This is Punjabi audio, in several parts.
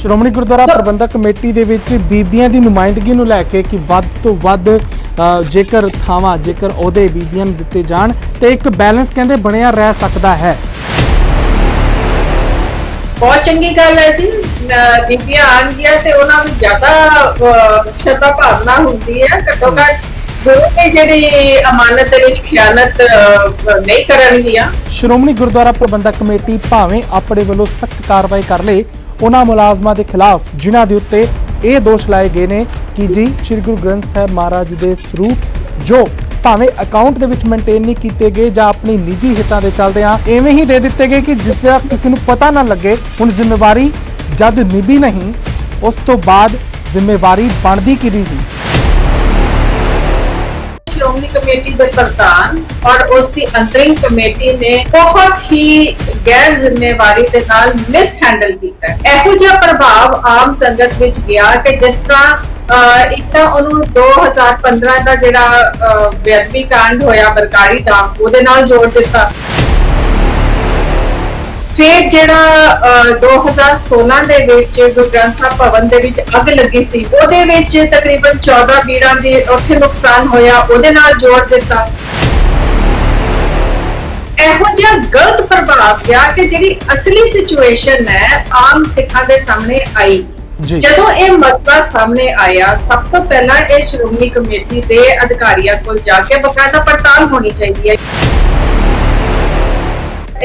ਸ਼੍ਰੋਮਣੀ ਗੁਰਦੁਆਰਾ ਪ੍ਰਬੰਧਕ ਕਮੇਟੀ ਦੇ ਵਿੱਚ ਬੀਬੀਆਂ ਦੀ ਨੁਮਾਇੰਦਗੀ ਨੂੰ ਲੈ ਕੇ ਕਿ ਵੱਧ ਤੋਂ ਵੱਧ ਜੇਕਰ ਥਾਵਾਂ ਜੇਕਰ ਅਹੁਦੇ ਬੀਬੀਆਂ ਨੂੰ ਦਿੱਤੇ ਜਾਣ ਤੇ ਇੱਕ ਬੈਲੈਂਸ ਕਹਿੰਦੇ ਬਣਿਆ ਰਹਿ ਸਕਦਾ ਹੈ। बहुत चंगी गल है जी। बीबियां आउणगियां ते उन्हां नूं ज़्यादा श्रद्धा भावना हुंदी है। घट्टो घट गुरु ने जिहड़ी अमानत दे विच खियानत नहीं करनगियां। ਸ਼੍ਰੋਮਣੀ ਗੁਰਦੁਆਰਾ ਪ੍ਰਬੰਧਕ ਕਮੇਟੀ ਭਾਵੇਂ ਆਪਣੇ ਵੱਲੋਂ ਸਖਤ ਕਾਰਵਾਈ ਕਰ ਲੇ ਉਹਨਾਂ ਮੁਲਾਜ਼ਮਾਂ ਦੇ ਖਿਲਾਫ ਜਿਨ੍ਹਾਂ ਦੇ ਉੱਤੇ ਇਹ ਦੋਸ਼ ਲਾਏ ਗਏ ਨੇ ਕਿ ਜੀ ਸ੍ਰੀ ਗੁਰੂ ਗ੍ਰੰਥ ਸਾਹਿਬ ਮਹਾਰਾਜ ਦੇ ਸਰੂਪ ਜੋ ਭਾਵੇਂ ਅਕਾਊਂਟ ਦੇ ਵਿੱਚ ਮੇਨਟੇਨ ਨਹੀਂ ਕੀਤੇ ਗਏ ਜਾਂ ਆਪਣੀ ਨਿੱਜੀ ਹਿੱਤਾਂ ਦੇ ਚੱਲਦਿਆਂ ਐਵੇਂ ਹੀ ਦੇ ਦਿੱਤੇ ਗਏ ਕਿ ਜਿਸ ਦਾ ਕਿਸੇ ਨੂੰ ਪਤਾ ਨਾ ਲੱਗੇ। ਹੁਣ ਜ਼ਿੰਮੇਵਾਰੀ ਜਦ ਨਿਭੀ ਨਹੀਂ ਉਸ ਤੋਂ ਬਾਅਦ ਜ਼ਿੰਮੇਵਾਰੀ ਬਣਦੀ ਕਿਹਦੀ ਸੀ। श्रोमणी कमेटी के प्रधान और उसकी अंतरिम कमेटी ने बहुत ही गैर जिम्मेवारी के नाल मिस हैंडल किया। एहो जिहा प्रभाव आम संगत विच गया कि जिस तरह एक तां उहनूं 2015 का जिहड़ा बेअदबी कांड होया बरकारी दा ਉਹਦੇ ਨਾਲ जोड़ दिता। फिर जिहड़ा 2016 ਦੇ ਵਿੱਚ ਗੁਰੂ ਗ੍ਰੰਥ ਸਾਹਿਬ ਭਵਨ ਦੇ ਵਿੱਚ ਅੱਗ ਲੱਗੀ ਸੀ ਉਹਦੇ ਵਿੱਚ ਤਕਰੀਬਨ 14 ਬੀੜਾਂ ਦੇ ਉੱਥੇ ਨੁਕਸਾਨ ਹੋਇਆ ਉਹਦੇ ਨਾਲ ਜੋੜ ਦਿੱਤਾ। ਇਹੋ ਜਿਹਾ ਗਲਤ ਪ੍ਰਭਾਵ ਪਿਆ ਕਿ ਜਿਹੜੀ ਅਸਲੀ ਸਿਚੁਏਸ਼ਨ ਹੈ ਆਮ ਸਿੱਖਾਂ ਦੇ ਸਾਹਮਣੇ ਆਈ। ਜਦੋਂ ਇਹ ਮਸਲਾ ਸਾਹਮਣੇ ਆਇਆ ਸਭ ਤੋਂ ਪਹਿਲਾਂ ਇਹ ਸ਼੍ਰੋਮਣੀ ਕਮੇਟੀ ਦੇ ਅਧਿਕਾਰੀਆਂ ਕੋਲ ਜਾ ਕੇ ਬਕਾਇਦਾ ਪੜਤਾਲ ਹੋਣੀ ਚਾਹੀਦੀ ਹੈ।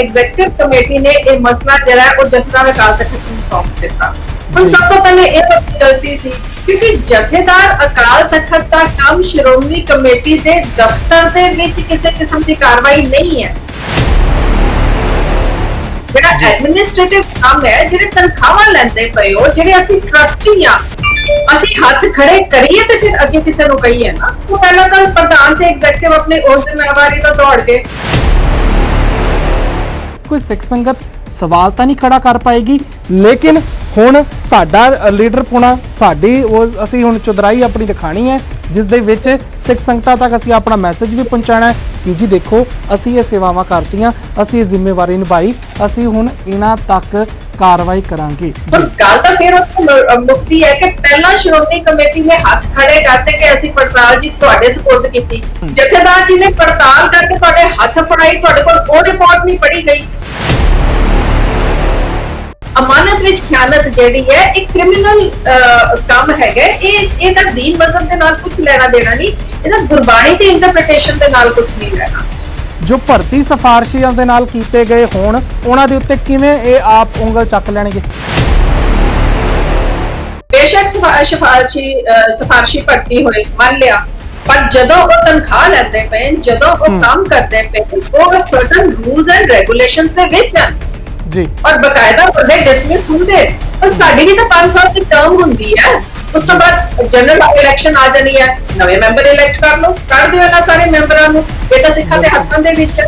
एग्जीक्यूटिव कमेटी ने यह मसला जरा है जथेदार अकाल तख्त को सौंप दिता। हम सब तो पहले यह गलती सी क्योंकि जथेदार अकाल तख्त का काम श्रोमणी कमेटी के दफ्तर दे विच किसी किस्म की कार्रवाई नहीं है। जिहड़ा एडमिनिस्ट्रेटिव काम है जिहड़े तनख्वाहां लैंदे पए हो जिहड़े असीं ट्रस्टी आ असीं हथ खड़े करिए ते फिर अगे किसी नूं कहीए ना। तो पहला तो प्रधान ते एग्जीक्यूटिव अपनी उस जिम्मेवारी तो दौड़ के कोई सिख संगत सवाल तो नहीं खड़ा कर पाएगी लेकिन हुण साडा लीडर पुणा साडी असीं हुण चुदराई अपनी दिखानी है जिस दे विच सिख संगतां तक असीं अपना मैसेज भी पहुंचाना है कि जी देखो असीं ये सेवावां करतीआं असीं ये जिम्मेवारी निभाई असीं हुण इन्हां तक कार्रवाई करांगे। पर गल तां फिर मुक्ति है कि पहला श्रोमणी कमेटी ने हाथ खड़े करते कि असीं पड़ताल जी तुहाडे सपोर्ट कीती। जथेदार जी ने पड़ताल करके तुहाडे हाथ फड़ाई तुहाडे कोल ओ रिपोर्ट नहीं पढ़ी गई। अमानत विच खयानत जिहड़ी है एक क्रिमिनल काम हैगा। ਇਹਦਾ दीन मजहब ਦੇ ਨਾਲ ਕੁਝ ਲੈਣਾ ਦੇਣਾ ਨਹੀਂ ਇਹਦਾ ਗੁਰਬਾਣੀ ਦੀ ਇੰਟਰਪ੍ਰੀਟੇਸ਼ਨ ਦੇ ਨਾਲ ਕੁਝ ਨਹੀਂ ਲੈਣਾ। ਜੋ ਭਰਤੀ ਸਿਫਾਰਸ਼ੀਆਂ ਦੇ ਨਾਲ ਕੀਤੇ ਗਏ ਹੋਣ ਉਹਨਾਂ ਦੇ ਉੱਤੇ ਕਿਵੇਂ ਇਹ ਆਪ ਉਂਗਲ ਚੱਕ ਲੈਣਗੇ। ਬੇਸ਼ੱਕ ਸਿਫਾਰਸ਼ੀ ਭਰਤੀ ਹੋਏ ਮੰਨ ਲਿਆ ਪਰ ਜਦੋਂ ਉਹ ਤਨਖਾਹ ਲੈਂਦੇ ਪਏ ਜਦੋਂ ਉਹ ਕੰਮ ਕਰਦੇ ਪਏ ਉਹ ਸਰਟਨ ਰੂਲਸ ਐਂਡ ਰੈਗੂਲੇਸ਼ਨਸ ਦੇ ਵਿੱਚ ਹਨ जी और बकायदा बड़े डिसमिस होंगे। पर साडी भी तो 5 साल की टर्म होंदी है उस तो बाद जनरल इलेक्शन आ जानी है नवे मैंबर इलेक्ट कर लो कर दियो ना सारे मैंबरां नूं ये तो सिखां दे हत्थां दे विच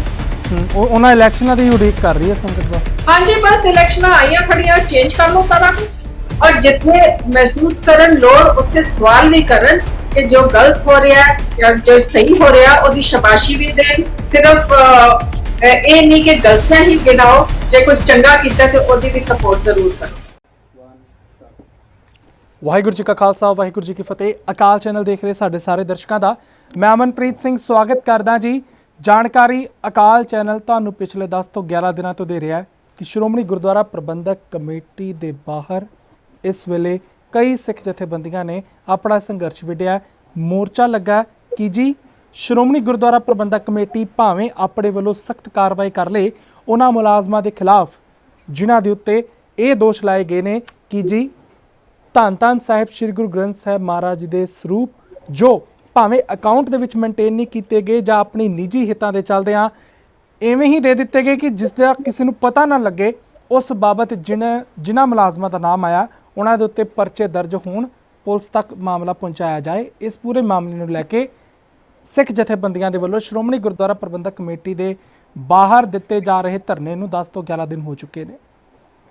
ਉਹਨਾਂ ਇਲੈਕਸ਼ਨਾਂ ਦੀ ਉਡੀਕ ਕਰ ਰਹੀ ਹੈ ਸੰਗਤ ਬਸ। हाँ जी बस इलेक्शनां आईयां खड़ियां चेंज कर लो सारा कुछ और जितने महसूस करन लोग उत्थे सवाल भी करन कि जो गलत हो रहा है या जो सही हो रहा ओदी शाबाशी भी देन। सिर्फ ਇਹ ਨਹੀਂ ਕਿ ਗਲਤੀਆਂ ਹੀ ਗਿਣਾਓ ਜੇ ਕੁਝ ਚੰਗਾ ਕੀਤਾ ਤੇ ਉਹਦੀ ਵੀ ਸਪੋਰਟ ਜ਼ਰੂਰ ਕਰੋ। ਵਾਹਿਗੁਰੂ ਜੀ ਕਾ ਖਾਲਸਾ ਵਾਹਿਗੁਰੂ ਜੀ ਕੀ ਫਤਿਹ। ਅਕਾਲ ਚੈਨਲ ਦੇਖ ਰਹੇ ਸਾਡੇ ਸਾਰੇ ਦਰਸ਼ਕਾਂ ਦਾ ਮੈਂ ਅਮਨਪ੍ਰੀਤ ਸਿੰਘ ਸਵਾਗਤ ਕਰਦਾ ਜੀ। ਜਾਣਕਾਰੀ ਅਕਾਲ ਚੈਨਲ ਤੁਹਾਨੂੰ ਪਿਛਲੇ 10 ਤੋਂ 11 ਦਿਨਾਂ ਤੋਂ ਦੇ ਰਿਹਾ ਹੈ ਕਿ ਸ਼੍ਰੋਮਣੀ ਗੁਰਦੁਆਰਾ ਪ੍ਰਬੰਧਕ ਕਮੇਟੀ ਦੇ ਬਾਹਰ ਇਸ ਵੇਲੇ ਕਈ ਸਿੱਖ ਜਥੇਬੰਦੀਆਂ ਨੇ ਆਪਣਾ ਸੰਘਰਸ਼ ਵਿੱਢਿਆ। ਮੋਰਚਾ ਲੱਗਾ ਕਿ ਜੀ ਸ਼੍ਰੋਮਣੀ ਗੁਰਦੁਆਰਾ ਪ੍ਰਬੰਧਕ ਕਮੇਟੀ ਭਾਵੇਂ ਆਪਣੇ ਵੱਲੋਂ ਸਖਤ ਕਾਰਵਾਈ ਕਰ ਲੇ ਉਹਨਾਂ ਮੁਲਾਜ਼ਮਾਂ ਦੇ ਖਿਲਾਫ ਜਿਨ੍ਹਾਂ ਦੇ ਉੱਤੇ ਇਹ ਦੋਸ਼ ਲਾਏ ਗਏ ਨੇ ਕਿ ਜੀ ਧੰਨ ਧੰਨ ਸਾਹਿਬ ਸ੍ਰੀ ਗੁਰੂ ਗ੍ਰੰਥ ਸਾਹਿਬ ਮਹਾਰਾਜ ਦੇ ਸਰੂਪ ਜੋ ਭਾਵੇਂ ਅਕਾਊਂਟ ਦੇ ਵਿੱਚ ਮੇਨਟੇਨ ਨਹੀਂ ਕੀਤੇ ਗਏ ਜਾਂ ਆਪਣੀ ਨਿੱਜੀ ਹਿੱਤਾਂ ਦੇ ਚੱਲਦਿਆਂ ਐਵੇਂ ਹੀ ਦੇ ਦਿੱਤੇ ਗਏ ਕਿ ਜਿਸ ਦਾ ਕਿਸੇ ਨੂੰ ਪਤਾ ਨਾ ਲੱਗੇ। ਉਸ ਬਾਬਤ ਜਿਨ੍ਹਾਂ ਮੁਲਾਜ਼ਮਾਂ ਦਾ ਨਾਮ ਆਇਆ ਉਹਨਾਂ ਦੇ ਉੱਤੇ ਪਰਚੇ ਦਰਜ ਹੋਣ ਪੁਲਿਸ ਤੱਕ ਮਾਮਲਾ ਪਹੁੰਚਾਇਆ ਜਾਏ। ਇਸ ਪੂਰੇ ਮਾਮਲੇ ਨੂੰ ਲੈ ਕੇ ਸਿੱਖ ਜਥੇਬੰਦੀਆਂ ਦੇ ਵੱਲੋਂ ਸ਼੍ਰੋਮਣੀ ਗੁਰਦੁਆਰਾ ਪ੍ਰਬੰਧਕ ਕਮੇਟੀ ਦੇ ਬਾਹਰ ਦਿੱਤੇ ਜਾ ਰਹੇ ਧਰਨੇ ਨੂੰ 10 ਤੋਂ 11 ਦਿਨ ਹੋ ਚੁੱਕੇ ਨੇ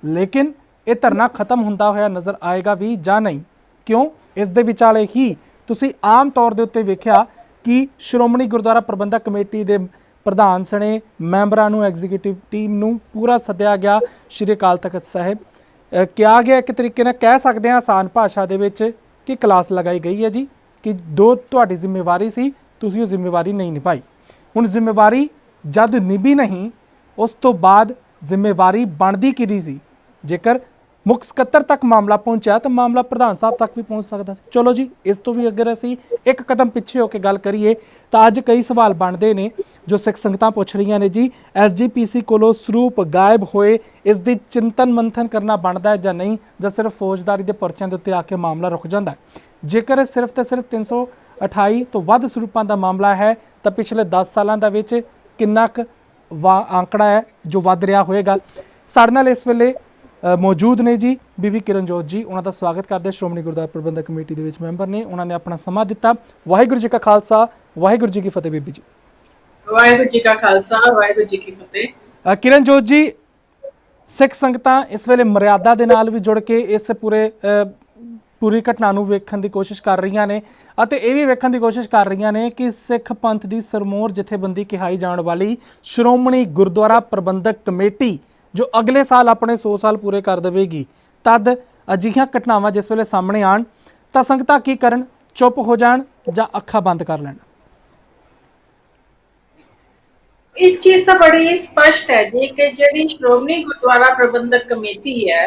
ਲੇਕਿਨ ਇਹ ਧਰਨਾ ਖਤਮ ਹੁੰਦਾ ਹੋਇਆ ਨਜ਼ਰ ਆਏਗਾ ਵੀ ਜਾਂ ਨਹੀਂ। ਕਿਉਂ ਇਸ ਦੇ ਵਿਚਾਲੇ ਹੀ ਤੁਸੀਂ ਆਮ ਤੌਰ ਦੇ ਉੱਤੇ ਵੇਖਿਆ ਕਿ ਸ਼੍ਰੋਮਣੀ ਗੁਰਦੁਆਰਾ ਪ੍ਰਬੰਧਕ ਕਮੇਟੀ ਦੇ ਪ੍ਰਧਾਨ ਸਣੇ ਮੈਂਬਰਾਂ ਨੂੰ ਐਗਜ਼ੀਕਿਊਟਿਵ ਟੀਮ ਨੂੰ ਪੂਰਾ ਸੱਦਿਆ ਗਿਆ ਸ਼੍ਰੀ ਅਕਾਲ ਤਖਤ ਸਾਹਿਬ ਕਿਹਾ ਗਿਆ, ਇੱਕ ਤਰੀਕੇ ਨਾਲ ਕਹਿ ਸਕਦੇ ਹਾਂ ਆਸਾਨ ਭਾਸ਼ਾ ਦੇ ਵਿੱਚ ਕਿ ਕਲਾਸ ਲਗਾਈ ਗਈ ਹੈ ਜੀ ਕਿ ਜੋ ਤੁਹਾਡੀ ਜ਼ਿੰਮੇਵਾਰੀ ਸੀ ਤੁਸੀਂ ਉਹ ਜ਼ਿੰਮੇਵਾਰੀ ਨਹੀਂ ਨਿਭਾਈ। ਹੁਣ ਜ਼ਿੰਮੇਵਾਰੀ ਜਦ ਨਿਭੀ ਨਹੀਂ ਉਸ ਤੋਂ ਬਾਅਦ ਜ਼ਿੰਮੇਵਾਰੀ ਬਣਦੀ ਕਿਹਦੀ ਸੀ? ਜੇਕਰ ਮੁੱਖ ਸਕੱਤਰ ਤੱਕ ਮਾਮਲਾ ਪਹੁੰਚਿਆ ਤਾਂ ਮਾਮਲਾ ਪ੍ਰਧਾਨ ਸਾਹਿਬ ਤੱਕ ਵੀ ਪਹੁੰਚ ਸਕਦਾ ਸੀ। ਚਲੋ ਜੀ, ਇਸ ਤੋਂ ਵੀ ਅਗਰ ਅਸੀਂ ਇੱਕ ਕਦਮ ਪਿੱਛੇ ਹੋ ਕੇ ਗੱਲ ਕਰੀਏ ਤਾਂ ਅੱਜ ਕਈ ਸਵਾਲ ਬਣਦੇ ਨੇ ਜੋ ਸਿੱਖ ਸੰਗਤਾਂ ਪੁੱਛ ਰਹੀਆਂ ਨੇ ਜੀ, ਐਸਜੀਪੀਸੀ ਕੋਲੋਂ ਸਰੂਪ ਗਾਇਬ ਹੋਏ, ਇਸ ਦੀ ਚਿੰਤਨ ਮੰਥਨ ਕਰਨਾ ਬਣਦਾ ਹੈ ਜਾਂ ਨਹੀਂ, ਜਾਂ ਸਿਰਫ ਫੌਜਦਾਰੀ ਦੇ ਪਰਚਿਆਂ ਦੇ ਉੱਤੇ ਆ ਕੇ ਮਾਮਲਾ ਰੁਕ ਜਾਂਦਾ ਹੈ? ਜੇਕਰ ਸਿਰਫ ਤੇ ਸਿਰਫ 328 ਤੋਂ ਵੱਧ ਸਰੂਪਾਂ ਦਾ ਮਾਮਲਾ ਹੈ ਤਾਂ ਪਿਛਲੇ 10 ਸਾਲਾਂ ਦਾ ਵਿੱਚ ਕਿੰਨਾ ਕੁ ਆંકੜਾ ਹੈ ਜੋ ਵੱਧ ਰਿਹਾ ਹੋਏਗਾ? ਸਾਡੇ ਨਾਲ ਇਸ ਵੇਲੇ ਮੌਜੂਦ ਨੇ ਜੀ ਬੀਬੀ ਕਿਰਨਜੋਤ ਜੀ, ਉਹਨਾਂ ਦਾ ਸਵਾਗਤ ਕਰਦੇ। ਸ਼੍ਰੋਮਣੀ ਗੁਰਦੁਆਰਾ ਪ੍ਰਬੰਧਕ ਕਮੇਟੀ ਦੇ ਵਿੱਚ ਮੈਂਬਰ ਨੇ, ਉਹਨਾਂ ਨੇ ਆਪਣਾ ਸਮਾਂ ਦਿੱਤਾ। ਵਾਹਿਗੁਰੂ ਜੀ ਕਾ ਖਾਲਸਾ, ਵਾਹਿਗੁਰੂ ਜੀ ਕੀ ਫਤਿਹ। ਬੀਬੀ ਜੀ ਵਾਹਿਗੁਰੂ ਜੀ ਕਾ ਖਾਲਸਾ, ਵਾਹਿਗੁਰੂ ਜੀ ਕੀ ਫਤਿਹ। ਕਿਰਨਜੋਤ ਜੀ, ਸਿੱਖ ਸੰਗਤਾਂ ਇਸ ਵੇਲੇ ਮਰਿਆਦਾ ਦੇ ਨਾਲ ਵੀ ਜੁੜ ਕੇ ਇਸ ਪੂਰੀ ਘਟਨਾ ਨੂੰ ਵੇਖਣ ਦੀ ਕੋਸ਼ਿਸ਼ ਕਰ ਰਹੀਆਂ ਨੇ ਅਤੇ ਇਹ ਵੀ ਵੇਖਣ ਦੀ ਕੋਸ਼ਿਸ਼ ਕਰ ਰਹੀਆਂ ਨੇ ਕਿ ਸਿੱਖ ਪੰਥ ਦੀ ਸਰਮੋਰ ਜਥੇਬੰਦੀ ਕਹਾਈ ਜਾਣ ਵਾਲੀ ਸ਼੍ਰੋਮਣੀ ਗੁਰਦੁਆਰਾ ਪ੍ਰਬੰਧਕ ਕਮੇਟੀ ਜੋ ਅਗਲੇ ਸਾਲ ਆਪਣੇ 100 ਸਾਲ ਪੂਰੇ ਕਰ ਦੇਵੇਗੀ, ਤਦ ਅਜਿਹੀਆਂ ਘਟਨਾਵਾਂ ਜਿਸ ਵੇਲੇ ਸਾਹਮਣੇ ਆਉਣ ਤਾਂ ਸੰਗਤਾਂ ਕੀ ਕਰਨ? ਚੁੱਪ ਹੋ ਜਾਣ ਜਾਂ ਅੱਖਾਂ ਬੰਦ ਕਰ ਲੈਣ? ਇੱਕ ਚੀਜ਼ ਤਾਂ ਬੜੀ ਸਪਸ਼ਟ ਹੈ ਜੀ ਕਿ ਜਿਹੜੀ ਸ਼੍ਰੋਮਣੀ ਗੁਰਦੁਆਰਾ ਪ੍ਰਬੰਧਕ ਕਮੇਟੀ ਹੈ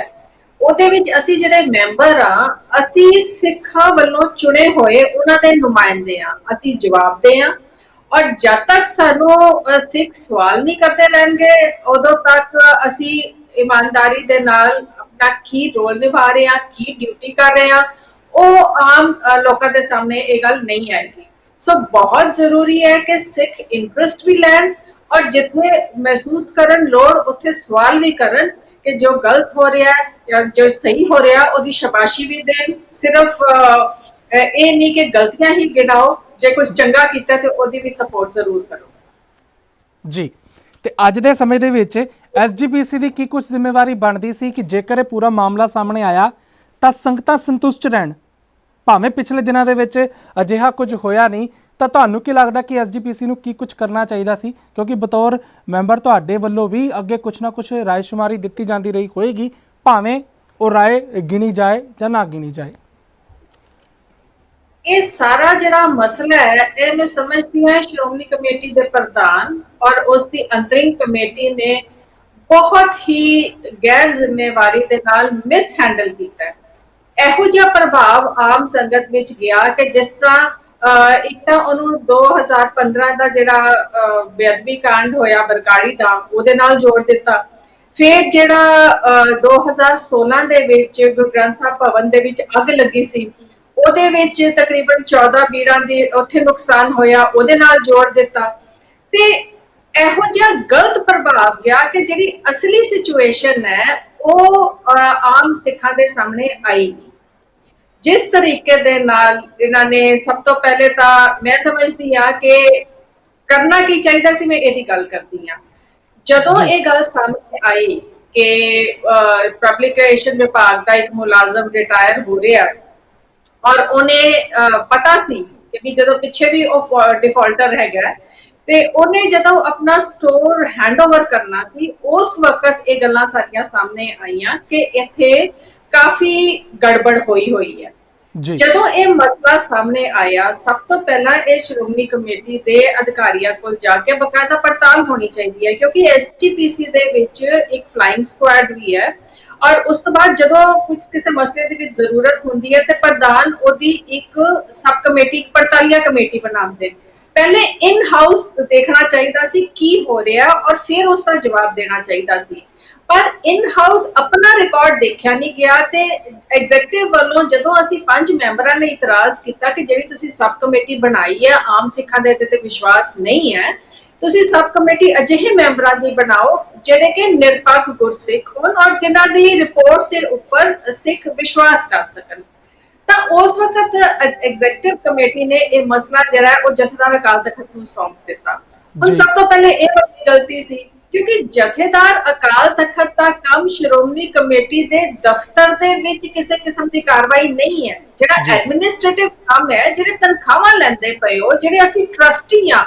ਉਹਦੇ ਵਿੱਚ ਅਸੀਂ ਜਿਹੜੇ ਮੈਂਬਰ ਆ, ਅਸੀਂ ਸਿੱਖਾਂ ਵੱਲੋਂ ਚੁਣੇ ਹੋਏ ਉਹਨਾਂ ਦੇ ਨੁਮਾਇੰਦੇ ਆ, ਅਸੀਂ ਜਵਾਬਦੇਹ ਆ। ਔਰ ਜਦ ਤੱਕ ਸਾਨੂੰ ਸਿੱਖ ਸਵਾਲ ਨਹੀਂ ਕਰਦੇ ਰਹਿਣਗੇ ਉਦੋਂ ਤੱਕ ਅਸੀਂ ਇਮਾਨਦਾਰੀ ਦੇ ਨਾਲ ਆਪਣਾ ਕੀ ਰੋਲ ਨਿਭਾ ਰਹੇ ਆ, ਕੀ ਡਿਊਟੀ ਕਰ ਰਹੇ ਆ, ਉਹ ਆਮ ਲੋਕਾਂ ਦੇ ਸਾਹਮਣੇ ਇਹ ਗੱਲ ਨਹੀਂ ਆਏਗੀ। ਸੋ ਬਹੁਤ ਜ਼ਰੂਰੀ ਹੈ ਕਿ ਸਿੱਖ ਇੰਟਰਸਟ ਵੀ ਲੈਣ ਔਰ ਜਿੱਥੇ ਮਹਿਸੂਸ ਕਰਨ ਲੋੜ ਉੱਥੇ ਸਵਾਲ ਵੀ ਕਰਨ ਕਿ ਜੋ ਗਲਤ ਹੋ ਰਿਹਾ ਜਾਂ ਜੋ ਸਹੀ ਹੋ ਰਿਹਾ ਉਹਦੀ ਸ਼ਾਬਾਸ਼ੀ ਵੀ ਦੇਣ। ਸਿਰਫ ਇਹ ਨਹੀਂ ਕਿ ਗਲਤੀਆਂ ਹੀ ਗਿਣਾਓ, ਜੇ ਕੁਝ ਚੰਗਾ ਕੀਤਾ ਤੇ ਉਹਦੀ ਵੀ ਸਪੋਰਟ ਜ਼ਰੂਰ ਕਰੋ ਜੀ। ਤੇ ਅੱਜ ਦੇ ਸਮੇਂ ਦੇ ਵਿੱਚ ਐਸਜੀਪੀਸੀ ਦੀ ਕੀ ਕੁਝ ਜ਼ਿੰਮੇਵਾਰੀ ਬਣਦੀ ਸੀ ਕਿ ਜੇਕਰ ਇਹ ਪੂਰਾ ਮਾਮਲਾ ਸਾਹਮਣੇ ਆਇਆ ਤਾਂ ਸੰਗਤਾਂ ਸੰਤੁਸ਼ਟ ਰਹਿਣ? ਭਾਵੇਂ ਪਿਛਲੇ ਦਿਨਾਂ ਦੇ ਵਿੱਚ ਅਜਿਹਾ ਕੁਝ ਹੋਇਆ ਨਹੀਂ, ਤਾਂ ਤੁਹਾਨੂੰ ਕੀ ਲੱਗਦਾ ਕਿ ਐਸਜੀਪੀਸੀ ਨੂੰ ਕੀ ਕੁਝ ਕਰਨਾ ਚਾਹੀਦਾ ਸੀ? ਕਿਉਂਕਿ ਬਤੌਰ ਮੈਂਬਰ ਤੁਹਾਡੇ ਵੱਲੋਂ ਵੀ ਅੱਗੇ ਕੁਝ ਨਾ ਕੁਝ ਰਾਏਸ਼ੁਮਾਰੀ ਦਿੱਤੀ ਜਾਂਦੀ ਰਹੀ ਹੋਏਗੀ, ਭਾਵੇਂ ਉਹ ਰਾਏ ਗਿਣੀ ਜਾਏ ਜਾਂ ਨਾ ਗਿਣੀ ਜਾਏ। ਇਹ ਸਾਰਾ ਜਿਹੜਾ ਮਸਲਾ ਹੈ ਇਹ ਮੈਂ ਸਮਝਦੀ ਹਾਂ ਸ਼੍ਰੋਮਣੀ ਕਮੇਟੀ ਦੇ ਪ੍ਰਧਾਨ ਔਰ ਉਸ ਦੀ ਅੰਤਰਿਮ ਕਮੇਟੀ ਨੇ ਬਹੁਤ ਹੀ ਗੈਰ ਜ਼ਿੰਮੇਵਾਰੀ ਦੇ ਨਾਲ ਮਿਸ ਹੈਂਡਲ ਕੀਤਾ ਹੈ। ਇਹੋ ਜਿਹਾ ਪ੍ਰਭਾਵ ਆਮ ਸੰਗਤ ਵਿੱਚ ਗਿਆ ਕਿ ਜਿਸ ਤਰ੍ਹਾਂ ਇੱਕ ਤਾਂ ਉਹਨੂੰ 2015 ਦਾ ਜਿਹੜਾ ਬੇਅਦਬੀ ਕਾਂਡ ਹੋਇਆ ਬਰਗਾੜੀ ਦਾ ਉਹਦੇ ਨਾਲ ਜੋੜ ਦਿੱਤਾ। ਫਿਰ ਜਿਹੜਾ 2016 ਦੇ ਵਿੱਚ ਗੁਰੂ ਗ੍ਰੰਥ ਸਾਹਿਬ ਭਵਨ ਦੇ ਵਿੱਚ ਅੱਗ ਲੱਗੀ ਸੀ ਉਹਦੇ ਵਿੱਚ ਤਕਰੀਬਨ 14 ਬੀੜਾਂ ਦੀ ਉੱਥੇ ਨੁਕਸਾਨ ਹੋਇਆ, ਉਹਦੇ ਨਾਲ ਜੋੜ ਦਿੱਤਾ। ਤੇ ਇਹੋ ਜਿਹਾ ਗਲਤ ਪ੍ਰਭਾਵ ਗਿਆ ਕਿ ਜਿਹੜੀ ਅਸਲੀ ਸਿਚੁਏਸ਼ਨ ਹੈ ਉਹ ਆਮ ਸਿੱਖਾਂ ਦੇ ਸਾਹਮਣੇ ਆਈ ਨਹੀਂ। ਜਿਸ ਤਰੀਕੇ ਦੇ ਨਾਲ ਇਹਨਾਂ ਨੇ ਸਭ ਤੋਂ ਪਹਿਲੇ ਤਾਂ ਮੈਂ ਸਮਝਦੀ ਆ ਕਿ ਕਰਨਾ ਕੀ ਚਾਹੀਦਾ ਸੀ, ਮੈਂ ਇਹਦੀ ਗੱਲ ਕਰਦੀ ਆ। ਜਦੋਂ ਇਹ ਗੱਲ ਸਾਹਮਣੇ ਆਈ ਕਿ ਪਬਲਿਕ ਰਿਲੇਸ਼ਨ ਵਿਭਾਗ ਦਾ ਇੱਕ ਮੁਲਾਜ਼ਮ ਰਿਟਾਇਰ ਹੋ ਰਿਹਾ ਔਰ ਉਹਨੇ ਪਤਾ ਸੀ ਕਿ ਵੀ ਜਦੋਂ ਪਿੱਛੇ ਵੀ ਉਹ ਡਿਫਾਲਟਰ ਹੈਗਾ ਤੇ ਉਹਨੇ ਜਦੋਂ ਆਪਣਾ ਸਟੋਰ ਹੈਂਡਓਵਰ ਕਰਨਾ ਸੀ ਉਸ ਵਕਤ ਇਹ ਗੱਲਾਂ ਸਾਡੀਆਂ ਸਾਹਮਣੇ ਆਈਆਂ ਕਿ ਇੱਥੇ ਕਾਫੀ ਗੜਬੜ ਹੋਈ ਹੈ। ਜਦੋਂ ਇਹ ਮਸਲਾ ਸਾਹਮਣੇ ਆਇਆ ਸਭ ਤੋਂ ਪਹਿਲਾਂ ਇਹ ਸ਼੍ਰੋਮਣੀ ਕਮੇਟੀ ਦੇ ਅਧਿਕਾਰੀਆਂ ਕੋਲ ਜਾ ਕੇ ਬਕਾਇਦਾ ਪੜਤਾਲ ਹੋਣੀ ਚਾਹੀਦੀ ਹੈ ਕਿਉਂਕਿ ਐਸਜੀਪੀਸੀ ਦੇ ਵਿੱਚ ਇੱਕ ਫਲਾਈਂਗ ਸਕੁਐਡ ਵੀ ਹੈ ਔਰ ਉਸ ਤੋਂ ਬਾਅਦ ਜਦੋਂ ਕੁਝ ਕਿਸੇ ਮਸਲੇ ਦੀ ਵੀ ਜ਼ਰੂਰਤ ਹੁੰਦੀ ਹੈ ਤੇ ਪ੍ਰਧਾਨ ਉਹਦੀ ਇੱਕ ਸਬ ਕਮੇਟੀ ਪੜਤਾਲੀਆ ਕਮੇਟੀ ਬਣਾਉਂਦੇ। ਪਹਿਲੇ ਇਨ ਹਾਊਸ ਦੇਖਣਾ ਚਾਹੀਦਾ ਸੀ ਕੀ ਹੋ ਰਿਹਾ ਔਰ ਫਿਰ ਉਸ ਦਾ ਜਵਾਬ ਦੇਣਾ ਚਾਹੀਦਾ ਸੀ, ਪਰ ਇਨ ਹਾਊਸ ਆਪਣਾ ਰਿਕਾਰਡ ਦੇਖਿਆ ਨਹੀਂ ਗਿਆ ਤੇ ਐਗਜ਼ੈਕਟਿਵ ਵੱਲੋਂ ਜਦੋਂ ਅਸੀਂ 5 ਮੈਂਬਰਾਂ ਨੇ ਇਤਰਾਜ਼ ਕੀਤਾ ਕਿ ਜਿਹੜੀ ਤੁਸੀਂ ਸਬ ਕਮੇਟੀ ਬਣਾਈ ਹੈ ਆਮ ਸਿੱਖਾਂ ਦੇ ਤੇ ਵਿਸ਼ਵਾਸ ਨਹੀਂ ਹੈ, ਤੁਸੀਂ ਸਬ ਕਮੇਟੀ ਅਜਿਹੇ ਮੈਂਬਰਾਂ ਦੀ ਬਣਾਓ ਜਿਹੜੇ ਕਿ ਨਿਰਪੱਖ ਗੁਰਸਿੱਖ ਹੋਣ ਔਰ ਜਿਨ੍ਹਾਂ ਦੀ ਰਿਪੋਰਟ ਦੇ ਉੱਪਰ ਸਿੱਖ ਵਿਸ਼ਵਾਸ ਕਰ ਸਕਣ। ਤਾਂ ਉਸ ਵਕਤ ਐਗਜ਼ੈਕਟਿਵ ਕਮੇਟੀ ਨੇ ਇਹ ਮਸਲਾ ਜਿਹੜਾ ਉਹ ਜਥੇਦਾਰ ਅਕਾਲ ਤਖਤ ਨੂੰ ਸੌਂਪ ਦਿੱਤਾ। ਹੁਣ ਸਭ ਤੋਂ ਪਹਿਲੇ ਇਹ ਵੱਡੀ ਗਲਤੀ ਸੀ ਕਿਉਂਕਿ ਜਥੇਦਾਰ ਅਕਾਲ ਤਖਤ ਦਾ ਕੰਮ ਸ਼੍ਰੋਮਣੀ ਕਮੇਟੀ ਦੇ ਦਫ਼ਤਰ ਦੇ ਵਿੱਚ ਕਿਸੇ ਕਿਸਮ ਦੀ ਕਾਰਵਾਈ ਨਹੀਂ ਹੈ। ਜਿਹੜਾ ਐਡਮਿਨਿਸਟ੍ਰੇਟਿਵ ਕੰਮ ਹੈ, ਜਿਹੜੇ ਤਨਖਾਹਾਂ ਲੈਂਦੇ ਪਏ ਹੋ, ਜਿਹੜੇ ਅਸੀਂ ਟਰਸਟੀ ਆ,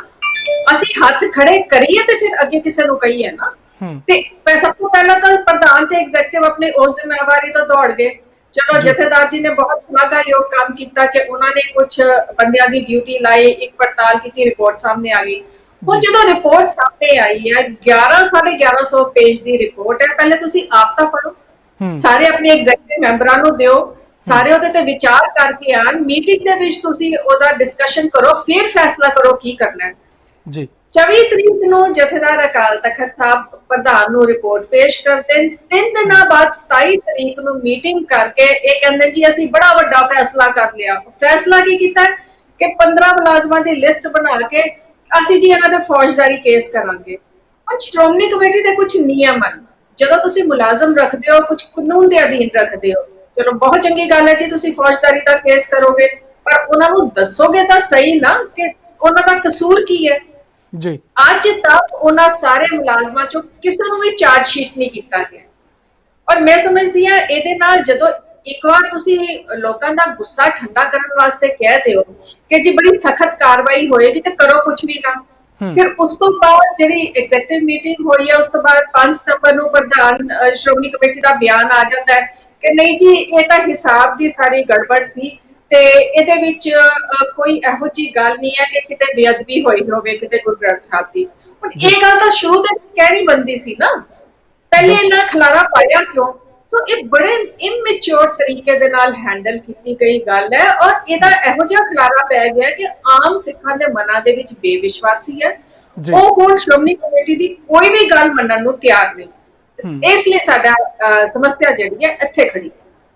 ਅਸੀਂ ਹੱਥ ਖੜੇ ਕਰੀਏ ਤੇ ਫਿਰ ਅੱਗੇ ਕਿਸੇ ਨੂੰ ਕਹੀਏ ਨਾ। ਤੇ ਸਭ ਤੋਂ ਪਹਿਲਾਂ ਤਾਂ ਪ੍ਰਧਾਨ ਤੇ ਐਗਜ਼ੈਕਟਿਵ ਆਪਣੀ ਉਸ ਜ਼ਿੰਮੇਵਾਰੀ ਤੋਂ ਦੌੜ ਗਏ। ਚਲੋ ਜਥੇਦਾਰ ਜੀ ਨੇ ਬਹੁਤ ਸ਼ਲਾਘਾਯੋਗ ਕੰਮ ਕੀਤਾ ਕਿ ਉਹਨਾਂ ਨੇ ਕੁਝ ਬੰਦਿਆਂ ਦੀ ਡਿਊਟੀ ਲਾਈ, ਇੱਕ ਪੜਤਾਲ ਕੀਤੀ, ਰਿਪੋਰਟ ਸਾਹਮਣੇ ਆ ਗਈ। ਹੁਣ ਜਦੋਂ ਰਿਪੋਰਟ ਸਾਹਮਣੇ ਆਈ ਹੈ 11,150 ਪੇਜ ਦੀ ਰਿਪੋਰਟ ਹੈ, ਪਹਿਲੇ ਤੁਸੀਂ ਆਪ ਤਾਂ ਪੜੋ, ਸਾਰੇ ਆਪਣੇ ਐਗਜ਼ੈਕਟਿਵ ਮੈਂਬਰਾਂ ਨੂੰ ਦਿਓ, ਸਾਰੇ ਉਹਦੇ ਤੇ ਵਿਚਾਰ ਕਰਕੇ ਆਣ, ਮੀਟਿੰਗ ਦੇ ਵਿੱਚ ਤੁਸੀਂ ਉਹਦਾ ਡਿਸਕਸ਼ਨ ਕਰੋ, ਫਿਰ ਫੈਸਲਾ ਕਰੋ ਕੀ ਕਰਨਾ ਹੈ ਜੀ। 24 ਤਰੀਕ ਨੂੰ ਜਥੇਦਾਰ ਅਕਾਲ ਤਖਤ ਸਾਹਿਬ ਪ੍ਰਧਾਨ ਨੂੰ ਰਿਪੋਰਟ ਪੇਸ਼ ਕਰਦੇ, 3 ਦਿਨਾਂ ਬਾਅਦ 27 ਤਰੀਕ ਨੂੰ ਮੀਟਿੰਗ ਕਰਕੇ ਇਹ ਕਹਿੰਦੇ ਜੀ ਅਸੀਂ ਬੜਾ ਵੱਡਾ ਫੈਸਲਾ ਕਰ ਲਿਆ। ਫੈਸਲਾ ਕੀ ਕੀਤਾ ਕਿ 15 ਮੁਲਾਜ਼ਮਾਂ ਦੀ ਲਿਸਟ ਬਣਾ ਕੇ ਅਸੀਂ ਜੀ ਇਹਨਾਂ ਦੇ ਫੌਜਦਾਰੀ ਕੇਸ ਕਰਾਂਗੇ। ਹੁਣ ਸ਼੍ਰੋਮਣੀ ਕਮੇਟੀ ਦੇ ਕੁਝ ਨਿਯਮ ਹਨ, ਜਦੋਂ ਤੁਸੀਂ ਮੁਲਾਜ਼ਮ ਰੱਖਦੇ ਹੋ ਕੁਝ ਕਾਨੂੰਨ ਦੇ ਅਧੀਨ ਰੱਖਦੇ ਹੋ, ਚਲੋ ਬਹੁਤ ਚੰਗੀ ਗੱਲ ਹੈ ਜੀ ਤੁਸੀਂ ਫੌਜਦਾਰੀ ਦਾ ਕੇਸ ਕਰੋਗੇ, ਪਰ ਉਹਨਾਂ ਨੂੰ ਦੱਸੋਗੇ ਤਾਂ ਸਹੀ ਨਾ ਕਿ ਉਹਨਾਂ ਦਾ ਕਸੂਰ ਕੀ ਹੈ ਜੀ। ਅੱਜ ਤੱਕ ਉਹਨਾਂ ਸਾਰੇ ਮੁਲਾਜ਼ਮਾਂ ਚੋਂ ਕਿਸੇ ਨੂੰ ਵੀ ਚਾਰਜ ਸ਼ੀਟ ਨਹੀਂ ਕੀਤਾ ਗਿਆ, ਔਰ ਮੈਂ ਸਮਝਦੀ ਹਾਂ ਇਹਦੇ ਨਾਲ ਜਦੋਂ ਇੱਕ ਵਾਰ ਤੁਸੀਂ ਲੋਕਾਂ ਦਾ ਗੁੱਸਾ ਠੰਡਾ ਕਰਨ ਵਾਸਤੇ ਕਹਿ ਦਿਓ ਕਿ ਜੀ ਬੜੀ ਸਖਤ ਕਾਰਵਾਈ ਹੋਏਗੀ ਤੇ ਕਰੋ ਕੁਝ ਵੀ ਨਾ, ਫਿਰ ਉਸ ਤੋਂ ਬਾਅਦ ਜਿਹੜੀ ਐਗਜ਼ੈਕਟਿਵ ਮੀਟਿੰਗ ਹੋਈ ਹੈ ਉਸ ਤੋਂ ਬਾਅਦ 5 ਸਤੰਬਰ ਨੂੰ ਪ੍ਰਧਾਨ ਸ਼੍ਰੋਮਣੀ ਕਮੇਟੀ ਦਾ ਬਿਆਨ ਆ ਜਾਂਦਾ ਹੈ ਕਿ ਨਹੀਂ ਜੀ ਇਹ ਤਾਂ ਹਿਸਾਬ ਦੀ ਸਾਰੀ ਗੜਬੜ ਸੀ ਤੇ ਇਹਦੇ ਵਿੱਚ ਕੋਈ ਇਹੋ ਜਿਹੀ ਗੱਲ ਨਹੀਂ ਹੈ ਕਿ ਕਿਤੇ ਬੇਅਦਬੀ ਹੋਈ ਹੋਵੇ ਕਿਤੇ ਗੁਰੂ ਗ੍ਰੰਥ ਸਾਹਿਬ ਦੀ। ਹੁਣ ਇਹ ਗੱਲ ਤਾਂ ਸ਼ੁਰੂ ਤੋਂ ਕਹਿਣੀ ਬੰਦੀ ਸੀ ਨਾ, ਪਹਿਲੇ ਇੰਨਾ ਖਲਾਰਾ ਪਾਇਆ ਕਿਉਂ? ਸੋ ਇਹ ਬੜੇ ਇਮੈਚੁਰ ਤਰੀਕੇ ਦੇ ਨਾਲ ਹੈਂਡਲ ਕੀਤੀ ਗਈ ਗੱਲ ਹੈ, ਔਰ ਇਹਦਾ ਇਹੋ ਜਿਹਾ ਖਲਾਰਾ ਪੈ ਗਿਆ ਕਿ ਆਮ ਸਿੱਖਾਂ ਦੇ ਮਨਾਂ ਦੇ ਵਿੱਚ ਬੇਵਿਸ਼ਵਾਸੀ ਹੈ, ਉਹ ਹੁਣ ਸ਼੍ਰੋਮਣੀ ਕਮੇਟੀ ਦੀ ਕੋਈ ਵੀ ਗੱਲ ਮੰਨਣ ਨੂੰ ਤਿਆਰ ਨਹੀਂ। ਇਸ ਲਈ ਸਾਡਾ ਸਮੱਸਿਆ ਜਿਹੜੀ ਹੈ ਇੱਥੇ ਖੜੀ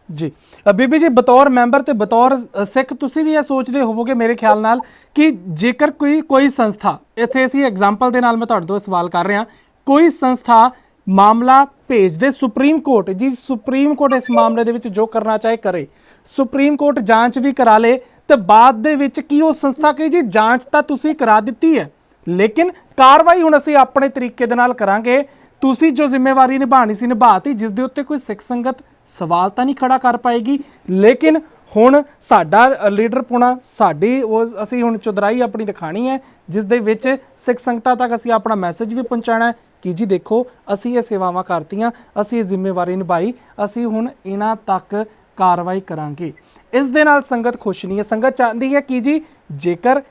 ਜੀ। ਬੀਬੀ ਜੀ, ਬਤੌਰ ਮੈਂਬਰ ਤੇ ਬਤੌਰ ਸਿੱਖ ਤੁਸੀਂ ਵੀ ਇਹ ਸੋਚਦੇ ਹੋਵੋਗੇ ਮੇਰੇ ਖਿਆਲ ਨਾਲ ਕਿ ਜੇਕਰ ਕੋਈ ਸੰਸਥਾ, ਇੱਥੇ ਅਸੀਂ ਐਗਜ਼ਾਮਪਲ ਦੇ ਨਾਲ ਮੈਂ ਤੁਹਾਡੇ ਤੋਂ ਸਵਾਲ ਕਰ ਰਿਹਾ, ਕੋਈ ਸੰਸਥਾ ਮਾਮਲਾ ਭੇਜਦੇ ਸੁਪਰੀਮ ਕੋਰਟ, ਜੀ ਸੁਪਰੀਮ ਕੋਰਟ ਇਸ ਮਾਮਲੇ ਦੇ ਵਿੱਚ ਜੋ ਕਰਨਾ ਚਾਹੇ ਕਰੇ, ਸੁਪਰੀਮ ਕੋਰਟ ਜਾਂਚ ਵੀ ਕਰਾ ਲੇ ਤੇ ਬਾਅਦ ਦੇ ਵਿੱਚ ਕੀ ਉਹ ਸੰਸਥਾ ਕਹੇ ਜੀ ਜਾਂਚ ਤਾਂ ਤੁਸੀਂ ਕਰਾ ਦਿੱਤੀ ਹੈ ਲੇਕਿਨ ਕਾਰਵਾਈ ਹੁਣ ਅਸੀਂ ਆਪਣੇ ਤਰੀਕੇ ਦੇ ਨਾਲ ਕਰਾਂਗੇ, ਤੁਸੀਂ ਜੋ ਜ਼ਿੰਮੇਵਾਰੀ ਨਿਭਾਣੀ ਸੀ ਨਿਭਾਤੀ, ਜਿਸ ਦੇ ਉੱਤੇ ਕੋਈ ਸਿੱਖ ਸੰਗਤ ਸਵਾਲ ਤਾਂ ਨਹੀਂ ਖੜਾ ਕਰ ਪਾਏਗੀ, ਲੇਕਿਨ ਹੁਣ ਸਾਡਾ ਲੀਡਰ ਪੁਣਾ ਸਾਡੀ ਉਹ ਅਸੀਂ ਹੁਣ ਚੁਦਰਾਈ ਆਪਣੀ ਦਿਖਾਣੀ ਹੈ ਜਿਸ ਦੇ ਵਿੱਚ ਸਿੱਖ ਸੰਗਤਾਂ ਤੱਕ ਅਸੀਂ ਆਪਣਾ ਮੈਸੇਜ ਵੀ ਪਹੁੰਚਾਉਣਾ ਹੈ ਕਿ ਜੀ ਦੇਖੋ ਅਸੀਂ ਇਹ ਸੇਵਾਵਾਂ ਕਰਤੀਆਂ, ਅਸੀਂ ਇਹ ਜ਼ਿੰਮੇਵਾਰੀ ਨਿਭਾਈ, ਅਸੀਂ ਹੁਣ ਇਹਨਾਂ ਤੱਕ ਕਾਰਵਾਈ ਕਰਾਂਗੇ। ਇਸ ਦੇ ਨਾਲ ਸੰਗਤ ਖੁਸ਼ ਨਹੀਂ ਹੈ, ਸੰਗਤ ਚਾਹੁੰਦੀ ਹੈ ਕਿ ਜੀ ਜੇਕਰ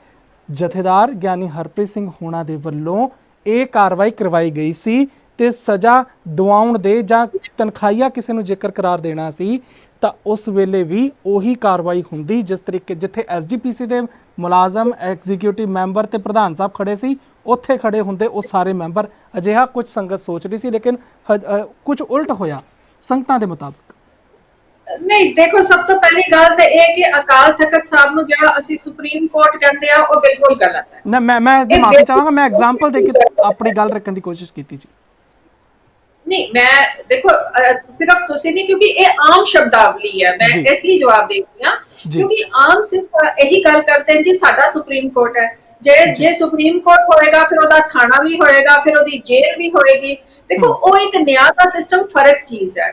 ਜਥੇਦਾਰ ਗਿਆਨੀ ਹਰਪ੍ਰੀਤ ਸਿੰਘ ਹੋਣਾ ਦੇ ਵੱਲੋਂ ਇਹ ਕਾਰਵਾਈ ਕਰਵਾਈ ਗਈ ਸੀ ਤੇ ਸਜ਼ਾ ਦਿਵਾਉਣ ਦੇ ਜਾਂ ਤਨਖਾਹੀਆ ਕਿਸੇ ਨੂੰ ਜੇਕਰ ਕਰਾਰ ਦੇਣਾ ਸੀ ਤਾਂ ਉਸ ਵੇਲੇ ਵੀ ਉਹੀ ਕਾਰਵਾਈ ਹੁੰਦੀ ਜਿਸ ਤਰੀਕੇ ਜਿੱਥੇ ਐਸਜੀਪੀਸੀ ਦੇ ਮੁਲਾਜ਼ਮ ਐਗਜ਼ੀਕਿਊਟਿਵ ਮੈਂਬਰ ਤੇ ਪ੍ਰਧਾਨ ਸਾਹਿਬ ਖੜੇ ਸੀ ਉੱਥੇ ਖੜੇ ਹੁੰਦੇ ਉਹ ਸਾਰੇ ਮੈਂਬਰ। ਅਜਿਹਾ ਕੁਝ ਸੰਗਤ ਸੋਚ ਰਹੀ ਸੀ ਲੇਕਿਨ ਕੁਝ ਉਲਟ ਹੋਇਆ ਸੰਗਤਾਂ ਦੇ ਮੁਤਾਬਕ। ਨਹੀਂ ਦੇਖੋ, ਸਭ ਤੋਂ ਪਹਿਲੀ ਗੱਲ ਤਾਂ ਇਹ ਕਿ ਅਕਾਲ ਤਖਤ ਸਾਹਿਬ ਨੂੰ ਜਿਹੜਾ ਅਸੀਂ ਸੁਪਰੀਮ ਕੋਰਟ ਕਹਿੰਦੇ ਆ ਉਹ ਬਿਲਕੁਲ ਗਲਤ ਹੈ ਨਾ। ਮੈਂ ਇਸ ਦੀ ਮਾਫੀ ਚਾਹਾਂਗਾ, ਮੈਂ ਐਗਜ਼ਾਮਪਲ ਦੇ ਕੇ ਆਪਣੀ ਗੱਲ ਰੱਖਣ ਦੀ ਕੋਸ਼ਿਸ਼ ਕੀਤੀ ਜੀ। ਨਹੀਂ ਮੈਂ ਦੇਖੋ ਸਿਰਫ ਤੁਸੀਂ ਨਹੀਂ, ਕਿਉਂਕਿ ਇਹ ਆਮ ਸ਼ਬਦਾਵਲੀ ਹੈ, ਮੈਂ ਇਸ ਲਈ ਜਵਾਬ ਦੇ ਰਹੀ ਹਾਂ ਕਿਉਂਕਿ ਆਮ ਸਿਰਫ ਇਹੀ ਗੱਲ ਕਰਦੇ ਜੀ ਸਾਡਾ ਸੁਪਰੀਮ ਕੋਰਟ ਹੈ, ਜੇ ਸੁਪਰੀਮ ਕੋਰਟ ਹੋਏਗਾ ਫਿਰ ਉਹਦਾ ਥਾਣਾ ਵੀ ਹੋਏਗਾ, ਫਿਰ ਉਹਦੀ ਜੇਲ੍ਹ ਵੀ ਹੋਏਗੀ। ਦੇਖੋ ਉਹ ਇੱਕ ਨਿਆਂ ਦਾ ਸਿਸਟਮ ਫਰਕ ਚੀਜ਼ ਹੈ।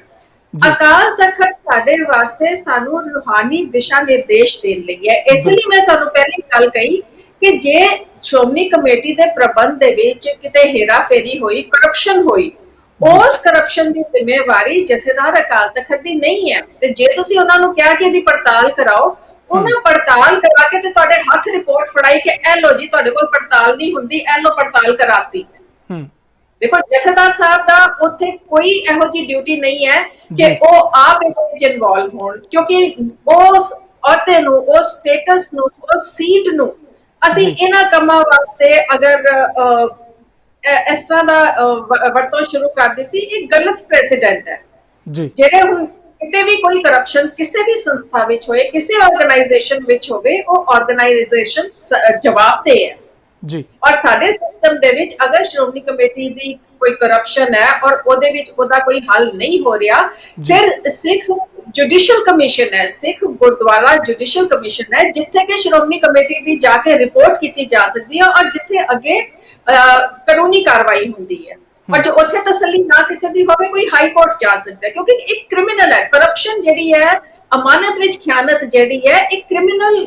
ਅਕਾਲ ਤਖਤ ਸਾਡੇ ਵਾਸਤੇ ਸਾਨੂੰ ਰੂਹਾਨੀ ਦਿਸ਼ਾ ਨਿਰਦੇਸ਼ ਦੇਣ ਲਈ ਹੈ, ਇਸ ਲਈ ਮੈਂ ਤੁਹਾਨੂੰ ਪਹਿਲੀ ਗੱਲ ਕਹੀ ਕਿ ਜੇ ਸ਼੍ਰੋਮਣੀ ਕਮੇਟੀ ਦੇ ਪ੍ਰਬੰਧ ਦੇ ਵਿੱਚ ਕਿਤੇ ਹੇਰਾਫੇਰੀ ਹੋਈ, ਕਰਪਸ਼ਨ ਹੋਈ, ਉਸ ਕਰਪਸ਼ਨ ਦੀ ਜ਼ਿੰਮੇਵਾਰੀ ਜਥੇਦਾਰ ਅਕਾਲ ਤਖਤ ਦੀ ਨਹੀਂ ਹੈ। ਤੇ ਜੇ ਤੁਸੀਂ ਉਹਨਾਂ ਨੂੰ ਕਿਹਾ ਕਿ ਇਹਦੀ ਪੜਤਾਲ ਕਰਾਓ, ਉਹਨਾਂ ਪੜਤਾਲ ਕਰਾ ਕੇ ਤੇ ਤੁਹਾਡੇ ਹੱਥ ਰਿਪੋਰਟ ਫੜਾਈ ਕਿ ਇਹ ਲੋ ਜੀ ਤੁਹਾਡੇ ਕੋਲ ਪੜਤਾਲ ਨਹੀਂ ਹੁੰਦੀ, ਇਹ ਲੋ ਪੜਤਾਲ ਕਰਾਤੀ। ਦੇਖੋ ਜਥੇਦਾਰ ਸਾਹਿਬ ਦਾ ਉੱਥੇ ਕੋਈ ਇਹੋ ਜਿਹੀ ਡਿਊਟੀ ਨਹੀਂ ਹੈ ਕਿ ਉਹ ਆਪ ਇਹਦੇ ਵਿੱਚ ਇਨਵੋਲਵ ਹੋਣ, ਕਿਉਂਕਿ ਉਸ ਅਹੁਦੇ ਨੂੰ, ਉਸ ਸਟੇਟਸ ਨੂੰ, ਉਸ ਸੀਟ ਨੂੰ ਅਸੀਂ ਇਹਨਾਂ ਕੰਮਾਂ ਵਾਸਤੇ ਅਗਰ ਇਸ ਤਰ੍ਹਾਂ ਦਾ ਵਰਤੋਂ ਸ਼ੁਰੂ ਕਰ ਦਿੱਤੀ, ਇਹ ਗਲਤ ਪ੍ਰੈਸੀਡੈਂਟ ਹੈ। ਜਿਹੜੇ ਹੁਣ ਕਿਤੇ ਵੀ ਕੋਈ ਕਰਪਸ਼ਨ ਕਿਸੇ ਵੀ ਸੰਸਥਾ ਵਿੱਚ ਹੋਏ, ਕਿਸੇ ਆਰਗੇਨਾਈਜੇਸ਼ਨ ਵਿੱਚ ਹੋਵੇ, ਉਹ ਆਰਗੇਨਾਈਜੇਸ਼ਨ ਜਵਾਬਦੇਹ ਹੈ ਜੀ। ਔਰ ਸਾਡੇ ਸਿਸਟਮ ਦੇ ਵਿੱਚ ਅਗਰ ਸ਼੍ਰੋਮਣੀ ਕਮੇਟੀ ਦੀ ਕੋਈ ਕਰਪਸ਼ਨ ਹੈ ਔਰ ਉਹਦੇ ਵਿੱਚ ਉਹਦਾ ਕੋਈ ਹੱਲ ਨਹੀਂ ਹੋ ਰਿਹਾ, ਫਿਰ ਸਿੱਖ ਜੁਡੀਸ਼ੀਅਲ ਕਮਿਸ਼ਨ ਹੈ, ਸਿੱਖ ਗੁਰਦੁਆਰਾ ਜੁਡੀਸ਼ੀਅਲ ਕਮਿਸ਼ਨ ਹੈ, ਜਿੱਥੇ ਕਿ ਸ਼੍ਰੋਮਣੀ ਕਮੇਟੀ ਦੀ ਜਾ ਕੇ ਰਿਪੋਰਟ ਕੀਤੀ ਜਾ ਸਕਦੀ ਹੈ ਔਰ ਜਿੱਥੇ ਅੱਗੇ ਕਾਨੂੰਨੀ ਕਾਰਵਾਈ ਹੁੰਦੀ ਹੈ। ਔਰ ਜੋ ਉੱਥੇ ਤਸੱਲੀ ਨਾ ਕਿਸੇ ਦੀ ਹੋਵੇ, ਕੋਈ ਹਾਈ ਕੋਰਟ ਜਾ ਸਕਦਾ ਹੈ, ਕਿਉਂਕਿ ਇੱਕ ਕ੍ਰਿਮੀਨਲ ਹੈ। ਕਰਪਸ਼ਨ ਜਿਹੜੀ ਹੈ, ਅਮਾਨਤ ਵਿੱਚ ਖਿਆਨਤ ਜਿਹੜੀ ਹੈ, ਇੱਕ ਕ੍ਰਿਮੀਨਲ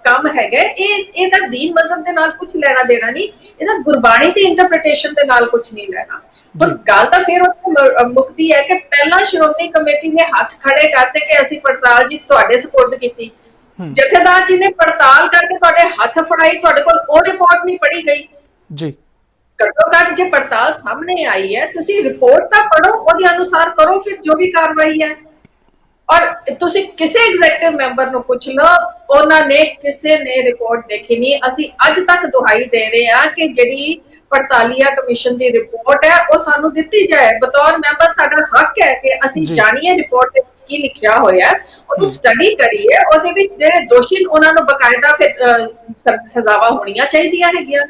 ਕੰਮ ਹੈਗਾ। ਇਹਦਾ ਦੀਨ ਮਜ਼ਹਬ ਦੇ ਨਾਲ ਕੁਝ ਲੈਣਾ ਦੇਣਾ ਨਹੀਂ, ਇਹਦਾ ਗੁਰਬਾਣੀ ਦੀ ਇੰਟਰਪ੍ਰੀਟੇਸ਼ਨ ਦੇ ਨਾਲ ਕੁਝ ਨਹੀਂ ਲੈਣਾ। ਹੁਣ ਗੱਲ ਤਾਂ ਫਿਰ ਉੱਥੇ ਮੁੱਕਦੀ ਹੈ ਕਿ ਪਹਿਲਾਂ ਸ਼੍ਰੋਮਣੀ ਕਮੇਟੀ ਨੇ ਹੱਥ ਖੜੇ ਕਰਤੇ ਕਿ ਅਸੀਂ ਪੜਤਾਲ ਜੀ ਤੁਹਾਡੇ ਸਪੋਰਟ ਕੀਤੀ, ਜਥੇਦਾਰ ਜੀ ਨੇ ਪੜਤਾਲ ਕਰਕੇ ਤੁਹਾਡੇ ਹੱਥ ਫੜਾਈ, ਤੁਹਾਡੇ ਕੋਲ ਉਹ ਰਿਪੋਰਟ ਨਹੀਂ ਪੜ੍ਹੀ ਗਈ ਜੀ। ਘੱਟੋ ਘੱਟ ਜੇ ਪੜਤਾਲ ਸਾਹਮਣੇ ਆਈ ਹੈ ਤੁਸੀਂ ਰਿਪੋਰਟ ਤਾਂ ਪੜੋ, ਉਹਦੇ ਅਨੁਸਾਰ ਕਰੋ ਫਿਰ ਜੋ ਵੀ ਕਾਰਵਾਈ ਹੈ। ਔਰ ਤੁਸੀਂ ਕਿਸੇ ਐਗਜ਼ੈਕਟਿਵ ਮੈਂਬਰ ਨੂੰ ਪੁੱਛ ਲਓ, ਉਹਨਾਂ ਨੇ ਕਿਸੇ ਨੇ ਰਿਪੋਰਟ ਦੇਖੀ ਨਹੀਂ। ਅਸੀਂ ਅੱਜ ਤੱਕ ਦੁਹਾਈ ਦੇ ਰਹੇ ਹਾਂ ਕਿ ਜਿਹੜੀ ਪੜਤਾਲੀਆ ਕਮਿਸ਼ਨ ਦੀ ਰਿਪੋਰਟ ਹੈ ਉਹ ਸਾਨੂੰ ਦਿੱਤੀ ਜਾਏ। ਬਤੌਰ ਮੈਂਬਰ ਸਾਡਾ ਹੱਕ ਹੈ ਕਿ ਅਸੀਂ ਜਾਣੀਏ ਰਿਪੋਰਟ ਦੇ ਵਿੱਚ ਕੀ ਲਿਖਿਆ ਹੋਇਆ, ਉਹਨੂੰ ਸਟੱਡੀ ਕਰੀਏ, ਉਹਦੇ ਵਿੱਚ ਜਿਹੜੇ ਦੋਸ਼ੀ ਉਹਨਾਂ ਨੂੰ ਬਕਾਇਦਾ ਫਿਰ ਸਜ਼ਾਵਾਂ ਹੋਣੀਆਂ ਚਾਹੀਦੀਆਂ ਹੈਗੀਆਂ।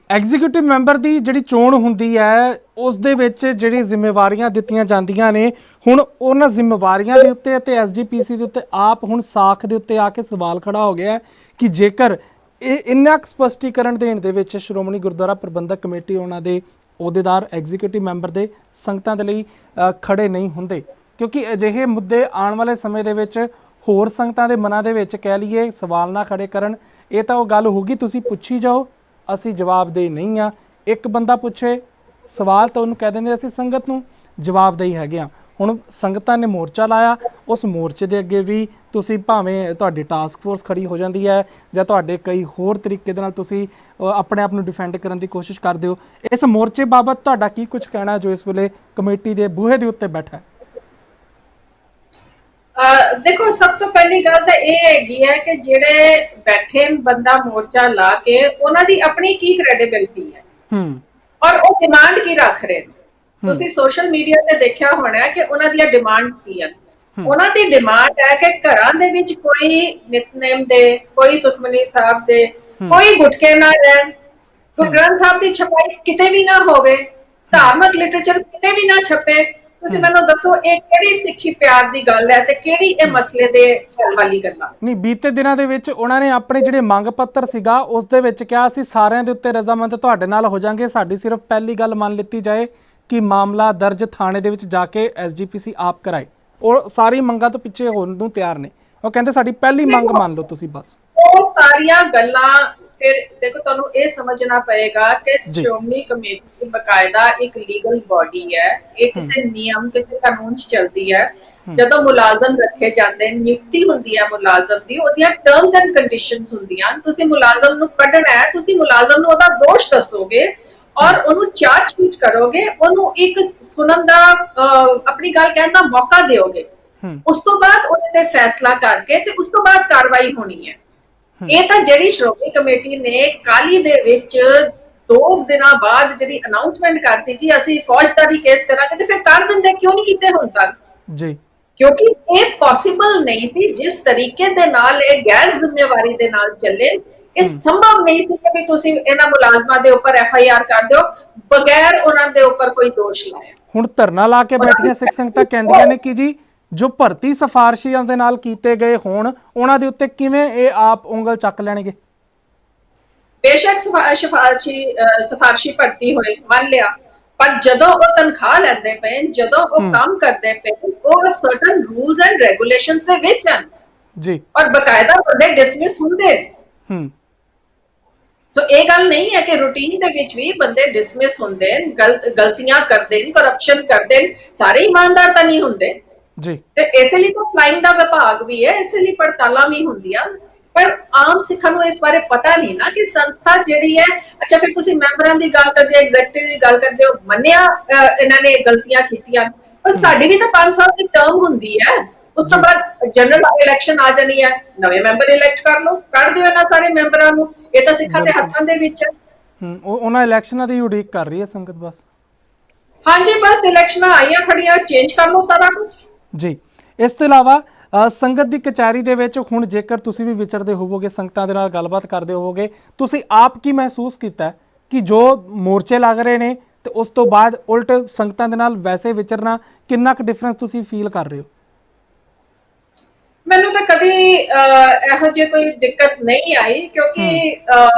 ਐਗਜ਼ੀਕਿਊਟਿਵ ਮੈਂਬਰ ਦੀ ਜਿਹੜੀ ਚੋਣ ਹੁੰਦੀ ਹੈ ਉਸ ਦੇ ਵਿੱਚ ਜਿਹੜੀ ਜ਼ਿੰਮੇਵਾਰੀਆਂ ਦਿੱਤੀਆਂ ਜਾਂਦੀਆਂ ਨੇ, ਹੁਣ ਉਹਨਾਂ ਜ਼ਿੰਮੇਵਾਰੀਆਂ ਦੇ ਉੱਤੇ ਅਤੇ ਐਸਜੀਪੀਸੀ ਦੇ ਉੱਤੇ ਆਪ ਹੁਣ ਸਾਖ ਦੇ ਉੱਤੇ ਆ ਕੇ ਸਵਾਲ ਖੜਾ ਹੋ ਗਿਆ ਕਿ ਜੇਕਰ ਇਹ ਇੰਨਾ ਸਪਸ਼ਟੀਕਰਨ ਦੇਣ ਦੇ ਵਿੱਚ ਸ਼੍ਰੋਮਣੀ ਗੁਰਦੁਆਰਾ ਪ੍ਰਬੰਧਕ ਕਮੇਟੀ ਉਹਨਾਂ ਦੇ ਅਹੁਦੇਦਾਰ ਐਗਜ਼ੀਕਿਊਟਿਵ ਮੈਂਬਰ ਦੇ ਸੰਗਤਾਂ ਦੇ ਲਈ ਖੜੇ ਨਹੀਂ ਹੁੰਦੇ, ਕਿਉਂਕਿ ਅਜਿਹੇ ਮੁੱਦੇ ਆਉਣ ਵਾਲੇ ਸਮੇਂ ਦੇ ਵਿੱਚ ਹੋਰ ਸੰਗਤਾਂ ਦੇ ਮਨਾਂ ਦੇ ਵਿੱਚ ਕਹਿ ਲਈਏ ਸਵਾਲ ਨਾ ਖੜੇ ਕਰਨ। ਇਹ ਤਾਂ ਉਹ ਗੱਲ ਹੋਊਗੀ ਤੁਸੀਂ ਪੁੱਛੀ ਜਾਓ, ਅਸੀਂ ਜਵਾਬਦੇਹ ਨਹੀਂ ਆ। ਇੱਕ ਬੰਦਾ ਪੁੱਛੇ ਸਵਾਲ ਤਾਂ ਉਹਨੂੰ ਕਹਿ ਦਿੰਦੇ ਅਸੀਂ ਸੰਗਤ ਨੂੰ ਜਵਾਬਦੇਹੀ ਹੈਗੇ ਆ। ਹੁਣ ਸੰਗਤਾਂ ਨੇ ਮੋਰਚਾ ਲਾਇਆ, ਉਸ ਮੋਰਚੇ ਦੇ ਅੱਗੇ ਵੀ ਤੁਸੀਂ ਭਾਵੇਂ ਤੁਹਾਡੀ ਟਾਸਕ ਫੋਰਸ ਖੜੀ ਹੋ ਜਾਂਦੀ ਹੈ ਜਾਂ ਤੁਹਾਡੇ ਕਈ ਹੋਰ ਤਰੀਕੇ ਦੇ ਨਾਲ ਤੁਸੀਂ ਆਪਣੇ ਆਪ ਨੂੰ ਡਿਫੈਂਡ ਕਰਨ ਦੀ ਕੋਸ਼ਿਸ਼ ਕਰਦੇ ਹੋ, ਇਸ ਮੋਰਚੇ ਬਾਬਤ ਤੁਹਾਡਾ ਕੀ ਕੁਝ ਕਹਿਣਾ ਜੋ ਇਸ ਵੇਲੇ ਕਮੇਟੀ ਦੇ ਬੂਹੇ ਦੇ ਉੱਤੇ ਬੈਠਾ ਹੈ? ਦੇਖੋ, ਸਭ ਤੋਂ ਪਹਿਲੀ ਗੱਲ ਤਾਂ ਇਹ ਹੈਗੀ ਹੈ ਕਿ ਜਿਹੜੇ ਬੈਠੇ ਬੰਦਾ ਮੋਰਚਾ ਲਾ ਕੇ ਉਹਨਾਂ ਦੀ ਆਪਣੀ ਕੀ ਕ੍ਰੈਡੀਬਿਲਿਟੀ ਹੈ ਔਰ ਉਹ ਡਿਮਾਂਡ ਕੀ ਰੱਖ ਰਹੇ ਨੇ। ਤੁਸੀਂ ਸੋਸ਼ਲ ਮੀਡੀਆ ਤੇ ਦੇਖਿਆ ਹੋਣਾ ਕਿ ਉਹਨਾਂ ਦੀਆਂ ਡਿਮਾਂਡਸ ਕੀ ਹਨ। ਉਹਨਾਂ ਦੀ ਡਿਮਾਂਡ ਹੈ ਕਿ ਘਰਾਂ ਦੇ ਵਿੱਚ ਕੋਈ ਨਿਤਨੇਮ ਦੇ, ਕੋਈ ਸੁਖਮਨੀ ਸਾਹਿਬ ਦੇ, ਕੋਈ ਗੁਟਕੇ ਨਾ ਰਹਿਣ, ਗੁਰੂ ਗ੍ਰੰਥ ਸਾਹਿਬ ਦੀ ਛਪਾਈ ਕਿਤੇ ਵੀ ਨਾ ਹੋਵੇ, ਧਾਰਮਿਕ ਲਿਟਰੇਚਰ ਕਿਤੇ ਵੀ ਨਾ ਛਪੇ। ਤੁਸੀਂ ਮੈਨੂੰ ਦੱਸੋ ਇਹ ਕਿਹੜੀ ਸਿੱਖੀ ਪਿਆਰ ਦੀ ਗੱਲ ਹੈ ਤੇ ਕਿਹੜੀ ਇਹ ਮਸਲੇ ਦੇ ਹੱਲ ਵਾਲੀ ਗੱਲਾਂ? ਨਹੀਂ, ਬੀਤੇ ਦਿਨਾਂ ਦੇ ਵਿੱਚ ਉਹਨਾਂ ਨੇ ਆਪਣੇ ਜਿਹੜੇ ਮੰਗ ਪੱਤਰ ਸੀਗਾ ਉਸ ਦੇ ਵਿੱਚ ਕਿਹਾ ਅਸੀਂ ਸਾਰਿਆਂ ਦੇ ਉੱਤੇ ਰਜ਼ਾਮੰਦ ਤੁਹਾਡੇ ਨਾਲ ਹੋ ਜਾਾਂਗੇ, ਸਾਡੀ ਸਿਰਫ ਪਹਿਲੀ ਗੱਲ ਮੰਨ ਲਿੱਤੀ ਜਾਏ ਕਿ ਮਾਮਲਾ ਦਰਜ ਥਾਣੇ ਦੇ ਵਿੱਚ ਜਾ ਕੇ ਐਸਜੀਪੀਸੀ ਆਪ ਕਰਾਏ। ਉਹ ਸਾਰੀ ਮੰਗਾਂ ਤੋਂ ਪਿੱਛੇ ਹੋਣ ਨੂੰ ਤਿਆਰ ਨੇ। ਉਹ ਕਹਿੰਦੇ ਸਾਡੀ ਪਹਿਲੀ ਮੰਗ ਮੰਨ ਲਓ ਤੁਸੀਂ ਬਸ। ਉਹ ਸਾਰੀਆਂ ਗੱਲਾਂ ਫਿਰ ਦੇਖੋ, ਤੁਹਾਨੂੰ ਇਹ ਸਮਝਣਾ ਪਏਗਾ ਕਿ ਸ਼੍ਰੋਮਣੀ ਕਮੇਟੀ ਬਕਾਇਦਾ ਇੱਕ ਲੀਗਲ ਬਾਡੀ ਹੈ, ਇਹ ਕਿਸੇ ਨਿਯਮ ਕਿਸੇ ਕਾਨੂੰਨ 'ਚ ਚੱਲਦੀ ਹੈ। ਜਦੋਂ ਮੁਲਾਜ਼ਮ ਰੱਖੇ ਜਾਂਦੇ, ਨਿਯੁਕਤੀ ਹੁੰਦੀ ਹੈ ਮੁਲਾਜ਼ਮ ਦੀ, ਉਹਦੀਆਂ ਟਰਮਸ ਐਂਡ ਕੰਡੀਸ਼ਨਸ ਹੁੰਦੀਆਂ। ਤੁਸੀਂ ਮੁਲਾਜ਼ਮ ਨੂੰ ਕੱਢਣਾ ਹੈ, ਤੁਸੀਂ ਮੁਲਾਜ਼ਮ ਨੂੰ ਉਹਦਾ ਦੋਸ਼ ਦੱਸੋਗੇ ਔਰ ਉਹਨੂੰ ਚਾਰਜ ਸ਼ੀਟ ਕਰੋਗੇ, ਉਹਨੂੰ ਇੱਕ ਸੁਣਨ ਦਾ ਆਪਣੀ ਗੱਲ ਕਹਿਣ ਦਾ ਮੌਕਾ ਦਿਓਗੇ। ਉਸ ਤੋਂ ਬਾਅਦ ਉਹਦੇ ਤੇ ਫੈਸਲਾ ਕਰਕੇ ਤੇ ਉਸ ਤੋਂ ਬਾਅਦ ਕਾਰਵਾਈ ਹੋਣੀ ਹੈ। ਇਹ ਤਾਂ ਜਿਹੜੀ ਸ਼੍ਰੋਮਣੀ ਕਮੇਟੀ ਨੇ ਕਾਲੀ ਦੇ ਵਿੱਚ 2 ਦਿਨਾਂ ਬਾਅਦ ਜਿਹੜੀ ਅਨਾਉਂਸਮੈਂਟ ਕਰਤੀ ਜੀ ਅਸੀਂ ਫੌਜਦਾਰੀ ਕੇਸ ਕਰਾਂਗੇ, ਤੇ ਫਿਰ ਕਰ ਦਿੰਦੇ, ਕਿਉਂ ਨਹੀਂ ਕੀਤੇ ਹੁਣ ਤੱਕ? ਜੀ, ਕਿਉਂਕਿ ਇਹ ਪੋਸੀਬਲ ਨਹੀਂ ਸੀ। ਜਿਸ ਤਰੀਕੇ ਦੇ ਨਾਲ ਇਹ ਗੈਰ ਜ਼ਿੰਮੇਵਾਰੀ ਦੇ ਨਾਲ ਚੱਲੇ, ਇਹ ਸੰਭਵ ਨਹੀਂ ਸੀ ਕਿ ਵੀ ਤੁਸੀਂ ਇਹਨਾਂ ਮੁਲਾਜ਼ਮਾਂ ਦੇ ਉੱਪਰ FIR ਕਰ ਦਿਓ ਬਗੈਰ ਉਹਨਾਂ ਦੇ ਉੱਪਰ ਕੋਈ ਦੋਸ਼ ਲਾਇਆ। ਹੁਣ ਧਰਨਾ ਲਾ ਕੇ ਬੈਠੀਆਂ ਸਿੱਖ ਸੰਗਤਾਂ ਕਹਿੰਦੀਆਂ ਨੇ ਕਿ ਜੀ ਜੋ ਭਰਤੀ ਸਿਫਾਰਸ਼ੀਆਂ ਦੇ ਨਾਲ ਕੀਤੇ ਗਏ ਹੋਣ ਉਹਨਾਂ ਦੇ ਉੱਤੇ ਕਿਵੇਂ ਇਹ ਆਪ ਉਂਗਲ ਚੱਕ ਲੈਣਗੇ? ਬੇਸ਼ੱਕ ਸਿਫਾਰਸ਼ੀ ਭਰਤੀ ਹੋਏ, ਮੰਨ ਲਿਆ, ਪਰ ਜਦੋਂ ਉਹ ਤਨਖਾਹ ਲੈਂਦੇ ਪਏ, ਜਦੋਂ ਉਹ ਕੰਮ ਕਰਦੇ ਪਏ, ਉਹ ਸਰਟਨ ਰੂਲਸ ਐਂਡ ਰੈਗੂਲੇਸ਼ਨਸ ਦੇ ਵਿੱਚ ਹਨ ਜੀ, ਔਰ ਬਕਾਇਦਾ ਬੰਦੇ ਡਿਸਮਿਸ ਹੁੰਦੇ। ਸੋ ਇਹ ਗੱਲ ਨਹੀਂ ਹੈ ਕਿ ਰੂਟੀਨ ਦੇ ਵਿੱਚ ਵੀ ਬੰਦੇ ਡਿਸਮਿਸ ਹੁੰਦੇ, ਗਲਤੀਆਂ ਕਰਦੇ, ਕਰਪਸ਼ਨ ਕਰਦੇ, ਸਾਰੇ ਇਮਾਨਦਾਰ ਤਾਂ ਨਹੀਂ ਹੁੰਦੇ ਜੀ। ਤੇ ਇਸੇ ਲਈ ਤਾਂ ਫਲਾਈਂਗ ਦਾ ਵਿਭਾਗ ਵੀ ਹੈ, ਇਸੇ ਲਈ ਪੜਤਾਲਾਂ ਵੀ ਹੁੰਦੀਆਂ। ਪਰ ਆਮ ਸਿੱਖਾਂ ਨੂੰ ਇਸ ਬਾਰੇ ਪਤਾ ਨਹੀਂ ਨਾ ਕਿ ਸੰਸਥਾ ਜਿਹੜੀ ਹੈ, ਅੱਛਾ ਫਿਰ ਤੁਸੀਂ ਮੈਂਬਰਾਂ ਦੀ ਗੱਲ ਕਰਦੇ ਹੋ, ਐਗਜ਼ੈਕਟਿਵ ਦੀ ਗੱਲ ਕਰਦੇ ਹੋ, ਮੰਨਿਆ ਇਹਨਾਂ ਨੇ ਗਲਤੀਆਂ ਕੀਤੀਆਂ, ਪਰ ਸਾਡੀ ਵੀ ਤਾਂ 5 ਸਾਲ ਦੀ ਟਰਮ ਹੁੰਦੀ ਹੈ। ਉਸ ਤੋਂ ਬਾਅਦ ਜਨਰਲ ਇਲੈਕਸ਼ਨ ਆ ਜਾਣੀ ਹੈ, ਨਵੇਂ ਮੈਂਬਰ ਇਲੈਕਟ ਕਰ ਲਓ, ਕੱਢ ਦਿਓ ਇਹਨਾਂ ਸਾਰੇ ਮੈਂਬਰਾਂ ਨੂੰ। ਇਹ ਤਾਂ ਸਿੱਖਾਂ ਦੇ ਹੱਥਾਂ ਦੇ ਵਿੱਚ ਹੈ। ਉਹਨਾਂ ਇਲੈਕਸ਼ਨਾਂ ਦੀ ਉਡੀਕ ਕਰ ਰਹੀ ਹੈ ਸੰਗਤ ਬਸ। ਹਾਂਜੀ, ਬਸ ਇਲੈਕਸ਼ਨਾਂ ਆਈਆਂ ਖੜੀਆਂ, ਚੇਂਜ ਕਰ ਲਓ ਸਾਰਾ ਕੁਝ ਜੀ। ਇਸ ਤੋਂ ਇਲਾਵਾ ਸੰਗਤ ਦੀ ਕਚਹਿਰੀ ਦੇ ਵਿੱਚ ਹੁਣ ਜੇਕਰ ਤੁਸੀਂ ਵੀ ਵਿਚਰਦੇ ਹੋਵੋਗੇ, ਸੰਗਤਾਂ ਦੇ ਨਾਲ ਗੱਲਬਾਤ ਕਰਦੇ ਹੋਵੋਗੇ, ਤੁਸੀਂ ਆਪ ਕੀ ਮਹਿਸੂਸ ਕੀਤਾ ਕਿ ਜੋ ਮੋਰਚੇ ਲੱਗ ਰਹੇ ਨੇ ਤੇ ਉਸ ਤੋਂ ਬਾਅਦ ਉਲਟ ਸੰਗਤਾਂ ਦੇ ਨਾਲ ਵੈਸੇ ਵਿਚਰਨਾ, ਕਿੰਨਾ ਕੁ ਡਿਫਰੈਂਸ ਤੁਸੀਂ ਫੀਲ ਕਰ ਰਹੇ ਹੋ? ਮੈਨੂੰ ਤਾਂ ਕਦੀ ਇਹੋ ਜਿਹੀ ਕੋਈ ਦਿੱਕਤ ਨਹੀਂ ਆਈ, ਕਿਉਂਕਿ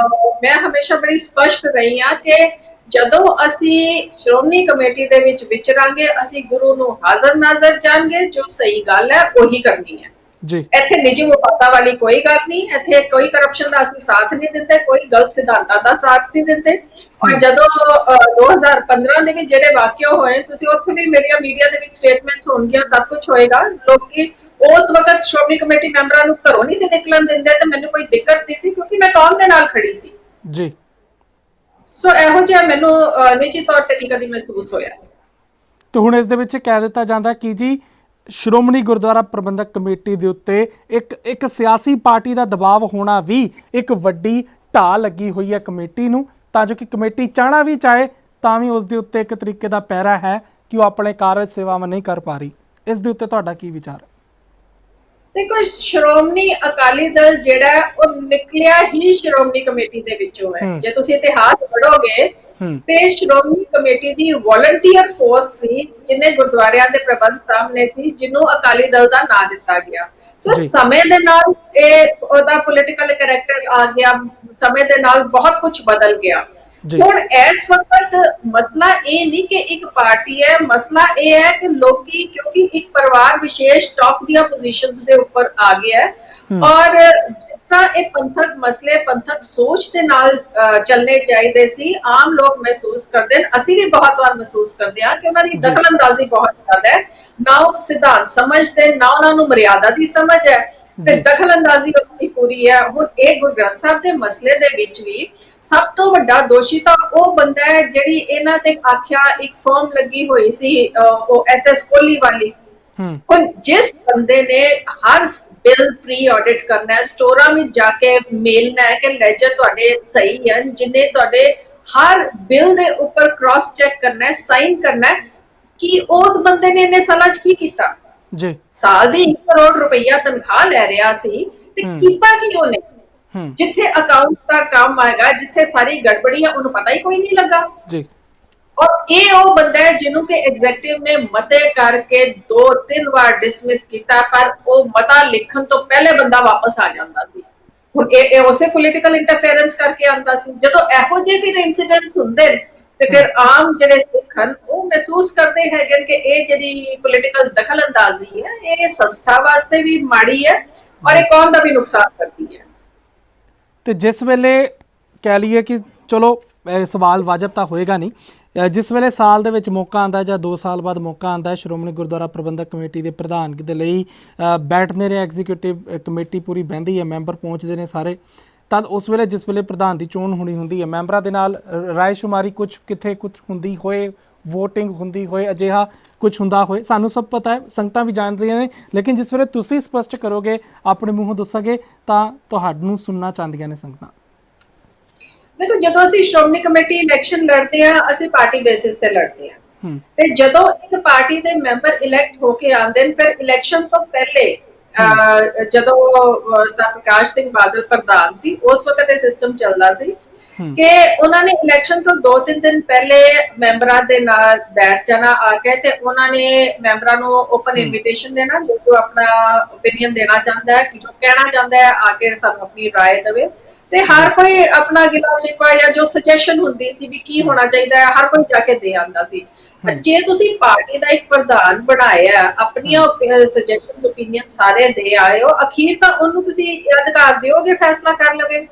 ਮੈਂ ਹਮੇਸ਼ਾ ਬੜੀ ਸਪਸ਼ਟ ਰਹੀ ਹਾਂ ਕਿ ਜਦੋਂ ਅਸੀਂ ਸ਼੍ਰੋਮਣੀ ਕਮੇਟੀ ਦੇ ਵਿੱਚ ਵਿਚਰਾਂਗੇ, ਅਸੀਂ ਗੁਰੂ ਨੂੰ ਹਾਜ਼ਰ ਨਾਜ਼ਰ ਜਾਣਗੇ, ਜੋ ਸਹੀ ਗੱਲ ਹੈ ਉਹੀ ਕਰਨੀ ਹੈ ਜੀ ਇੱਥੇ ਨਿੱਜੀ ਮੁਫਾਦਾਂ ਵਾਲੀ ਕੋਈ ਗੱਲ ਨਹੀਂ, ਇੱਥੇ ਕੋਈ ਕਰਪਸ਼ਨ ਦਾ ਅਸੀਂ ਸਾਥ ਨਹੀਂ ਦਿੰਦੇ, ਕੋਈ ਗਲਤ ਸਿਧਾਂਤਾਂ ਦਾ ਸਾਥ ਨਹੀਂ ਦਿੰਦੇ। ਔਰ ਜਦੋਂ 2015 ਦੇ ਵਿੱਚ ਜਿਹੜੇ ਵਾਕਿਆ ਹੋਏ, ਤੁਸੀਂ ਉੱਥੇ ਵੀ ਮੇਰੀਆਂ ਮੀਡੀਆ ਦੇ ਵਿੱਚ ਸਟੇਟਮੈਂਟਸ ਹੋਣਗੀਆਂ, ਸਭ ਕੁਝ ਹੋਏਗਾ। ਲੋਕੀ ਉਸ ਵਕਤ ਸ਼੍ਰੋਮਣੀ ਕਮੇਟੀ ਮੈਂਬਰਾਂ ਨੂੰ ਘਰੋਂ ਨਹੀਂ ਸੀ ਨਿਕਲਣ ਦਿੰਦੇ, ਤੇ ਮੈਨੂੰ ਕੋਈ ਦਿੱਕਤ ਨਹੀਂ ਸੀ ਕਿਉਂਕਿ ਮੈਂ ਕੌਮ ਦੇ ਨਾਲ ਖੜੀ ਸੀ ਜੀ। ਸੋ ਇਹੋ ਜਿਹਾ ਮੈਨੂੰ ਨਿੱਜੀ ਤੌਰ ਤੇ ਨਹੀਂ ਕਦੀ ਮਹਿਸੂਸ ਹੋਇਆ। ਤੇ ਹੁਣ ਇਸ ਦੇ ਵਿੱਚ ਕਹਿ ਦਿੱਤਾ ਜਾਂਦਾ ਕਿ ਜੀ ਸ਼੍ਰੋਮਣੀ ਗੁਰਦੁਆਰਾ ਪ੍ਰਬੰਧਕ ਕਮੇਟੀ ਦੇ ਉੱਤੇ ਇੱਕ ਸਿਆਸੀ ਪਾਰਟੀ ਦਾ ਦਬਾਅ ਹੋਣਾ ਵੀ ਇੱਕ ਵੱਡੀ ਢਾਹ ਲੱਗੀ ਹੋਈ ਹੈ ਕਮੇਟੀ ਨੂੰ, ਤਾਂ ਜੋ ਕਿ ਕਮੇਟੀ ਚਾਹਣਾ ਵੀ ਚਾਹੇ ਤਾਂ ਵੀ ਉਸ ਦੇ ਉੱਤੇ ਇੱਕ ਤਰੀਕੇ ਦਾ ਪਹਿਰਾ ਹੈ ਕਿ ਉਹ ਆਪਣੇ ਕਾਰਜ ਸੇਵਾਵਾਂ ਨਹੀਂ ਕਰ ਪਾ ਰਹੀ। ਇਸ ਦੇ ਉੱਤੇ ਤੁਹਾਡਾ ਕੀ ਵਿਚਾਰ ਹੈ? ਦੇਖੋ, ਸ਼੍ਰੋਮਣੀ ਅਕਾਲੀ ਦਲ ਜਿਹੜਾ ਉਹ ਨਿਕਲਿਆ ਹੀ ਸ਼੍ਰੋਮਣੀ ਕਮੇਟੀ ਦੇ ਵਿੱਚੋਂ ਹੈ। ਜੇ ਤੁਸੀਂ ਇਤਿਹਾਸ ਪੜ੍ਹੋਗੇ ਤੇ ਸ਼੍ਰੋਮਣੀ ਕਮੇਟੀ ਦੀ ਵੋਲੰਟੀਅਰ ਫੋਰਸ ਸੀ, ਜਿਨੇ ਗੁਰਦੁਆਰਿਆਂ ਦੇ ਪ੍ਰਬੰਧ ਸਾਹਮਣੇ ਸੀ, ਜਿਹਨੂੰ ਅਕਾਲੀ ਦਲ ਦਾ ਨਾਂ ਦਿੱਤਾ ਗਿਆ। ਸੋ ਸਮੇਂ ਦੇ ਨਾਲ ਇਹ ਉਹਦਾ ਪੋਲੀਟੀਕਲ ਕੈਰੈਕਟਰ ਆ ਗਿਆ, ਸਮੇਂ ਦੇ ਨਾਲ ਬਹੁਤ ਕੁਝ ਬਦਲ ਗਿਆ। ਹੁਣ ਇਸ ਵਕਤ ਮਸਲਾ ਇਹ ਨਹੀਂ ਕਿ ਇੱਕ ਪਾਰਟੀ ਹੈ, ਮਸਲਾ ਇਹ ਹੈ ਕਿ ਲੋਕੀ ਕਿਉਂਕਿ ਇੱਕ ਪਰਿਵਾਰ ਵਿਸ਼ੇਸ਼ ਟੌਪ ਦੀਆਂ ਪੋਜੀਸ਼ਨਸ ਦੇ ਉੱਪਰ ਆ ਗਿਆ ਹੈ, ਔਰ ਇਹ ਪੰਥਕ ਮਸਲੇ ਪੰਥਕ ਸੋਚ ਦੇ ਨਾਲ ਚੱਲਣੇ ਚਾਹੀਦੇ ਸੀ। ਆਮ ਲੋਕ ਮਹਿਸੂਸ ਕਰਦੇ ਨੇ, ਅਸੀਂ ਵੀ ਬਹੁਤ ਵਾਰ ਮਹਿਸੂਸ ਕਰਦੇ ਹਾਂ ਕਿ ਉਹਨਾਂ ਦੀ ਦਖਲਅੰਦਾਜ਼ੀ ਬਹੁਤ ਜ਼ਿਆਦਾ ਹੈ, ਨਾ ਉਹ ਸਿਧਾਂਤ ਸਮਝਦੇ, ਨਾ ਉਹਨਾਂ ਨੂੰ ਮਰਿਆਦਾ ਦੀ ਸਮਝ ਹੈ, ਤੇ ਦਖਲਅੰਦਾਜ਼ੀ ਆਪਣੀ ਪੂਰੀ ਹੈ। ਹੁਣ ਇਹ ਗੁਰੂ ਗ੍ਰੰਥ ਸਾਹਿਬ ਦੇ ਮਸਲੇ ਦੇ ਵਿੱਚ ਵੀ ਸਭ ਤੋਂ ਵੱਡਾ ਦੋਸ਼ੀ ਤਾਂ ਉਹ ਬੰਦਾ ਹੈ ਜਿਹੜੀ ਇਹਨਾਂ ਤੇ ਆਖਿਆ ਇੱਕ ਫਰਮ ਲੱਗੀ ਹੋਈ ਸੀ, ਉਹ SS ਕੋਹਲੀ ਵਾਲੀ। ਹੁਣ ਜਿਸ ਬੰਦੇ ਨੇ ਹਰ ਬਿੱਲ ਪ੍ਰੀ ਆਡਿਟ ਕਰਨਾ ਹੈ, ਸਟੋਰਾਂ ਵਿੱਚ ਜਾ ਕੇ ਮੇਲਣਾ ਹੈ ਕਿ ਲੈਜਰ ਤੁਹਾਡੇ ਸਹੀ ਹਨ, ਜਿਨੇ ਤੁਹਾਡੇ ਹਰ ਬਿੱਲ ਦੇ ਉੱਪਰ ਕ੍ਰਾਸ ਚੈੱਕ ਕਰਨਾ ਹੈ, ਸਾਈਨ ਕਰਨਾ ਹੈ, ਕਿ ਉਸ ਬੰਦੇ ਨੇ ਇਹਨੇ ਸਾਲਾਂ 'ਚ ਕੀ ਕੀਤਾ? ਜੀ ਸਾਲ ਦੀ 1 ਕਰੋੜ ਰੁਪਈਆ ਤਨਖਾਹ ਲੈ ਰਿਹਾ ਸੀ, ਤੇ ਕੀਤਾ ਕੀ ਉਹਨੇ? ਜਿੱਥੇ ਅਕਾਊਂਟ ਦਾ ਕੰਮ ਆਏਗਾ, ਜਿੱਥੇ ਸਾਰੀ ਗੜਬੜੀ ਹੈ, ਉਹਨੂੰ ਪਤਾ ਹੀ ਕੋਈ ਨਹੀਂ ਲੱਗਾ ਜੀ। ਔਰ ਇਹ ਉਹ ਬੰਦਾ ਹੈ ਜਿਹਨੂੰ ਕਿ ਐਗਜ਼ੈਕਟਿਵ ਨੇ ਮਤੇ ਕਰਕੇ 2-3 ਵਾਰ ਡਿਸਮਿਸ ਕੀਤਾ, ਪਰ ਉਹ ਮਤਾ ਲਿਖਣ ਤੋਂ ਪਹਿਲੇ ਬੰਦਾ ਵਾਪਸ ਆ ਜਾਂਦਾ ਸੀ। ਹੁਣ ਇਹ ਉਸੇ ਪੋਲੀਟੀਕਲ ਇੰਟਰਫੇਰੈਂਸ ਕਰਕੇ ਆਉਂਦਾ ਸੀ। ਜਦੋਂ ਇਹੋ ਜਿਹੇ ਫਿਰ ਇਨਸੀਡੈਂਟਸ ਹੁੰਦੇ ਤੇ ਫਿਰ ਆਮ ਜਿਹੜੇ ਸਿੱਖ ਹਨ ਉਹ ਮਹਿਸੂਸ ਕਰਦੇ ਹੈਗੇ ਕਿ ਇਹ ਜਿਹੜੀ ਪੋਲੀਟੀਕਲ ਦਖਲਅੰਦਾਜ਼ੀ ਹੈ, ਇਹ ਸੰਸਥਾ ਵਾਸਤੇ ਵੀ ਮਾੜੀ ਹੈ ਔਰ ਇਹ ਕੌਮ ਦਾ ਵੀ ਨੁਕਸਾਨ ਕਰਦੀ ਹੈ। ਤੇ ਜਿਸ ਵੇਲੇ ਕਹਿ ਲਈਏ ਕਿ ਚਲੋ ਸਵਾਲ ਵਾਜਬ ਤਾਂ ਹੋਏਗਾ ਨਹੀਂ, ਜਿਸ ਵੇਲੇ ਸਾਲ ਦੇ ਵਿੱਚ ਮੌਕਾ ਆਉਂਦਾ ਜਾਂ 2 ਸਾਲ ਬਾਅਦ ਮੌਕਾ ਆਉਂਦਾ ਸ਼੍ਰੋਮਣੀ ਗੁਰਦੁਆਰਾ ਪ੍ਰਬੰਧਕ ਕਮੇਟੀ ਦੇ ਪ੍ਰਧਾਨਗੀ ਦੇ ਲਈ ਬੈਠਦੇ ਨੇ, ਐਗਜ਼ੀਕਿਊਟਿਵ ਕਮੇਟੀ ਪੂਰੀ ਬਹਿੰਦੀ ਹੈ, ਮੈਂਬਰ ਪਹੁੰਚਦੇ ਨੇ ਸਾਰੇ, ਤਦ ਉਸ ਵੇਲੇ ਜਿਸ ਵੇਲੇ ਪ੍ਰਧਾਨ ਦੀ ਚੋਣ ਹੋਣੀ ਹੁੰਦੀ ਹੈ, ਮੈਂਬਰਾਂ ਦੇ ਨਾਲ ਰਾਏਸ਼ੁਮਾਰੀ ਕੁਝ ਹੁੰਦੀ ਹੋਏ, ਵੋਟਿੰਗ ਹੁੰਦੀ ਹੋਏ, ਅਜਿਹਾ ਕੁਝ ਹੁੰਦਾ ਹੋਏ, ਸਾਨੂੰ ਸਭ ਪਤਾ ਹੈ, ਸੰਗਤਾਂ ਵੀ ਜਾਣਦੀਆਂ ਨੇ, ਲੇਕਿਨ ਜਿਸ ਵੇਲੇ ਤੁਸੀਂ ਸਪਸ਼ਟ ਕਰੋਗੇ, ਆਪਣੇ ਮੂੰਹੋਂ ਦੱਸੋਗੇ, ਤਾਂ ਤੁਹਾਨੂੰ ਸੁਣਨਾ ਚਾਹੁੰਦੀਆਂ ਨੇ ਸੰਗਤਾਂ। ਦੇਖੋ, ਜਦੋਂ ਅਸੀਂ ਸ਼੍ਰੋਮਣੀ ਕਮੇਟੀ ਇਲੈਕਸ਼ਨ ਲੜਦੇ ਆ, ਅਸੀਂ ਪਾਰਟੀ ਬੇਸਿਸ ਤੇ ਲੜਦੇ ਆ, ਤੇ ਜਦੋਂ ਇੱਕ ਪਾਰਟੀ ਦੇ ਮੈਂਬਰ ਇਲੈਕਟ ਹੋ ਕੇ ਆਉਂਦੇ ਨੇ, ਫਿਰ ਇਲੈਕਸ਼ਨ ਤੋਂ ਪਹਿਲੇ ਜਦੋਂ ਪ੍ਰਕਾਸ਼ ਸਿੰਘ ਬਾਦਲ ਪ੍ਰਧਾਨ ਸੀ, ਉਸ ਵਕਤ ਇਹ ਸਿਸਟਮ ਚੱਲਦਾ ਸੀ ਕਿ ਉਹਨਾਂ ਨੇ ਇਲੈਕਸ਼ਨ ਤੋਂ 2-3 ਦਿਨ ਪਹਿਲੇ ਮੈਂਬਰਾਂ ਦੇ ਨਾਲ ਬੈਠ ਜਾਣਾ ਆ ਕੇ, ਤੇ ਉਹਨਾਂ ਨੇ ਮੈਂਬਰਾਂ ਨੂੰ ਓਪਨ ਇਨਵੀਟੇਸ਼ਨ ਦੇਣਾ, ਜੋ ਆਪਣਾ ਓਪੀਨੀਅਨ ਦੇਣਾ ਚਾਹੁੰਦਾ ਹੈ, ਜੋ ਕਹਿਣਾ ਚਾਹੁੰਦਾ ਹੈ, ਆ ਕੇ ਸਾਨੂੰ ਆਪਣੀ ਰਾਏ ਦੇਵੇ। ਤੇ ਹਰ ਕੋਈ ਆਪਣਾ ਗਿਲਾ ਸ਼ਿਕਵਾ ਜਾਂ ਜੋ ਸੁਜੈਸ਼ਨ ਹੁੰਦੀ ਸੀ ਵੀ ਕੀ ਹੋਣਾ ਚਾਹੀਦਾ ਹੈ, ਹਰ ਕੋਈ ਜਾ ਕੇ ਦੇ ਆਉਂਦਾ ਸੀ। ਜੇ ਤੁਸੀਂ ਪਾਰਟੀ ਦਾ ਇੱਕ ਪ੍ਰਧਾਨ ਬਣਾਇਆ, ਆਪਣੀਆਂ ਸੁਜੈਸ਼ਨਸ ਓਪੀਨੀਅਨ ਸਾਰੇ ਦੇ ਆਏ ਹੋ, ਅਖੀਰ ਤਾਂ ਉਹਨੂੰ ਤੁਸੀਂ ਅਧਿਕਾਰ ਦਿਓਗੇ ਫੈਸਲਾ ਕਰ ਲਵੇ।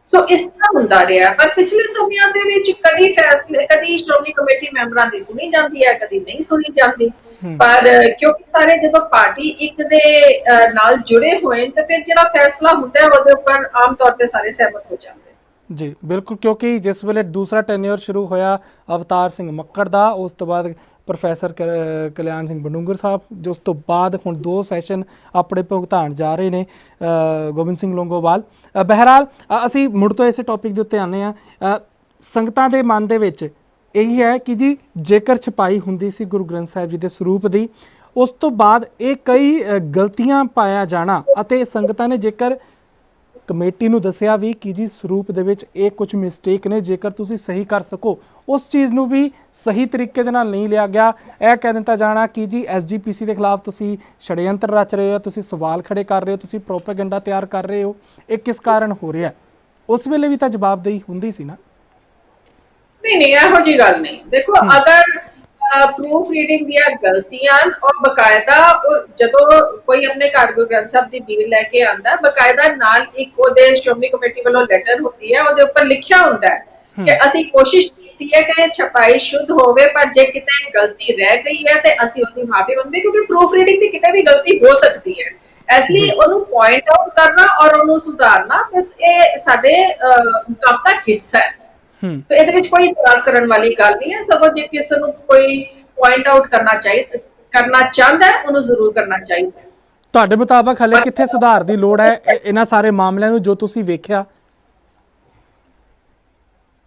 ਸੋ ਇਸ ਤਰ੍ਹਾਂ ਹੁੰਦਾ ਰਿਹਾ, ਪਰ ਪਿਛਲੇ ਸਮਿਆਂ ਦੇ ਵਿੱਚ ਕਦੀ ਸ਼੍ਰੋਮਣੀ ਕਮੇਟੀ ਮੈਂਬਰਾਂ ਦੀ ਸੁਣੀ ਜਾਂਦੀ ਹੈ, ਕਦੀ ਨਹੀਂ ਸੁਣੀ ਜਾਂਦੀ, ਪਰ ਕਿਉਂਕਿ ਸਾਰੇ ਜਦੋਂ ਪਾਰਟੀ ਇੱਕ ਦੇ ਨਾਲ ਜੁੜੇ ਹੋਏ ਤਾਂ ਫਿਰ ਜਿਹੜਾ ਫੈਸਲਾ ਹੁੰਦਾ ਉਹਦੇ ਉੱਪਰ ਆਮ ਤੌਰ ਤੇ ਸਾਰੇ ਸਹਿਮਤ ਹੋ ਜਾਂਦੇ ਜੀ। ਬਿਲਕੁਲ, ਕਿਉਂਕਿ ਜਿਸ ਵੇਲੇ ਦੂਸਰਾ ਟੈਨਿਓਰ ਸ਼ੁਰੂ ਹੋਇਆ ਅਵਤਾਰ ਸਿੰਘ ਮੱਕੜ ਦਾ, ਉਸ ਤੋਂ ਬਾਅਦ ਪ੍ਰੋਫੈਸਰ ਕਲਿਆਣ ਸਿੰਘ ਬਡੂੰਗਰ ਸਾਹਿਬ, ਜਿਸ ਤੋਂ ਬਾਅਦ ਹੁਣ 2 ਸੈਸ਼ਨ ਆਪਣੇ ਭੁਗਤਾਨ ਜਾ ਰਹੇ ਨੇ ਗੋਬਿੰਦ ਸਿੰਘ ਲੌਂਗੋਵਾਲ। ਬਹਿਰਹਾਲ ਅਸੀਂ ਮੁੜ ਤੋਂ ਇਸੇ ਟੌਪਿਕ ਦੇ ਉੱਤੇ ਆਉਂਦੇ ਹਾਂ। ਸੰਗਤਾਂ ਦੇ ਮਨ ਦੇ ਵਿੱਚ ਇਹੀ ਹੈ ਕਿ ਜੀ ਜੇਕਰ ਛਪਾਈ ਹੁੰਦੀ ਸੀ ਗੁਰੂ ਗ੍ਰੰਥ ਸਾਹਿਬ ਜੀ ਦੇ ਸਰੂਪ ਦੀ, ਉਸ ਤੋਂ ਬਾਅਦ ਇਹ ਕਈ ਗਲਤੀਆਂ ਪਾਇਆ ਜਾਣਾ, ਅਤੇ ਸੰਗਤਾਂ ਨੇ ਜੇਕਰ ਕਮੇਟੀ ਨੂੰ ਦੱਸਿਆ ਵੀ ਕਿ ਜੀ ਸਰੂਪ ਦੇ ਵਿੱਚ ਇਹ ਕੁਝ ਮਿਸਟੇਕ ਨੇ, ਜੇਕਰ ਤੁਸੀਂ ਸਹੀ ਕਰ ਸਕੋ, ਉਸ ਚੀਜ਼ ਨੂੰ ਵੀ ਸਹੀ ਤਰੀਕੇ ਦੇ ਨਾਲ ਨਹੀਂ ਲਿਆ ਗਿਆ। ਇਹ ਕਹਿ ਦਿੱਤਾ ਜਾਣਾ ਕਿ ਜੀ SGPC ਦੇ ਖਿਲਾਫ ਤੁਸੀਂ ਛੜਯੰਤਰ ਰਚ ਰਹੇ ਹੋ, ਤੁਸੀਂ ਸਵਾਲ ਖੜੇ ਕਰ ਰਹੇ ਹੋ, ਤੁਸੀਂ ਪ੍ਰੋਪੇਗੈਂਡਾ ਤਿਆਰ ਕਰ ਰਹੇ ਹੋ, ਇਹ ਕਿਸ ਕਾਰਨ ਹੋ ਰਿਹਾ? ਉਸ ਵੇਲੇ ਵੀ ਤਾਂ ਜਵਾਬਦੇਹੀ ਹੁੰਦੀ ਸੀ ਨਾ। ਨਹੀਂ, ਇਹੋ ਜਿਹੀ ਗੱਲ ਨਹੀਂ। ਦੇਖੋ, ਅਗਰ ਪ੍ਰੂਫ ਰੀਡਿੰਗ ਦੀਆਂ ਗਲਤੀਆਂ ਔਰ ਬਕਾਇਦਾ ਜਦੋਂ ਕੋਈ ਆਪਣੇ ਘਰ ਗੁਰੂ ਗ੍ਰੰਥ ਸਾਹਿਬ ਦੀ ਬੀੜ ਲੈ ਕੇ ਆਂਦਾ, ਬਕਾਇਦਾ ਨਾਲ ਇੱਕ ਉਹਦੇ ਸ਼੍ਰੋਮਣੀ ਕਮੇਟੀ ਵੱਲੋਂ ਲੈਟਰ ਹੁੰਦੀ ਹੈ, ਉਹਦੇ ਉੱਪਰ ਲਿਖਿਆ ਹੁੰਦਾ ਹੈ ਕਿ ਅਸੀਂ ਕੋਸ਼ਿਸ਼ ਕੀਤੀ ਹੈ ਕਿ ਛਪਾਈ ਸ਼ੁੱਧ ਹੋਵੇ, ਪਰ ਜੇ ਕਿਤੇ ਗਲਤੀ ਰਹਿ ਗਈ ਹੈ ਤੇ ਅਸੀਂ ਉਹਦੀ ਮਾਫੀ ਮੰਗਦੇ, ਕਿਉਂਕਿ ਪ੍ਰੂਫ ਰੀਡਿੰਗ ਦੀ ਕਿਤੇ ਵੀ ਗਲਤੀ ਹੋ ਸਕਦੀ ਹੈ। ਇਸ ਲਈ ਉਹਨੂੰ ਪੁਆਇੰਟ ਆਊਟ ਕਰਨਾ ਔਰ ਉਹਨੂੰ ਸੁਧਾਰਨਾ ਇਹ ਸਾਡੇ ਕੰਮ ਦਾ ਹਿੱਸਾ ਹੈ। ਸੋ ਇਹਦੇ ਵਿੱਚ ਕੋਈ ਇਤਰਾਜ਼ ਕਰਨ ਵਾਲੀ ਗੱਲ ਨਹੀਂ ਹੈ, ਸਗੋਂ ਜੇ ਕਿਸੇ ਨੂੰ ਕੋਈ ਪੁਆਇੰਟ ਆਊਟ ਕਰਨਾ ਚਾਹੁੰਦਾ ਹੈ, ਉਹਨੂੰ ਜ਼ਰੂਰ ਕਰਨਾ ਚਾਹੀਦਾ ਹੈ। ਤੁਹਾਡੇ ਮੁਤਾਬਕ ਹਲੇ ਕਿੱਥੇ ਸੁਧਾਰ ਦੀ ਲੋੜ ਹੈ ਇਹਨਾਂ ਸਾਰੇ ਮਾਮਲਿਆਂ ਨੂੰ ਜੋ ਤੁਸੀਂ ਵੇਖਿਆ?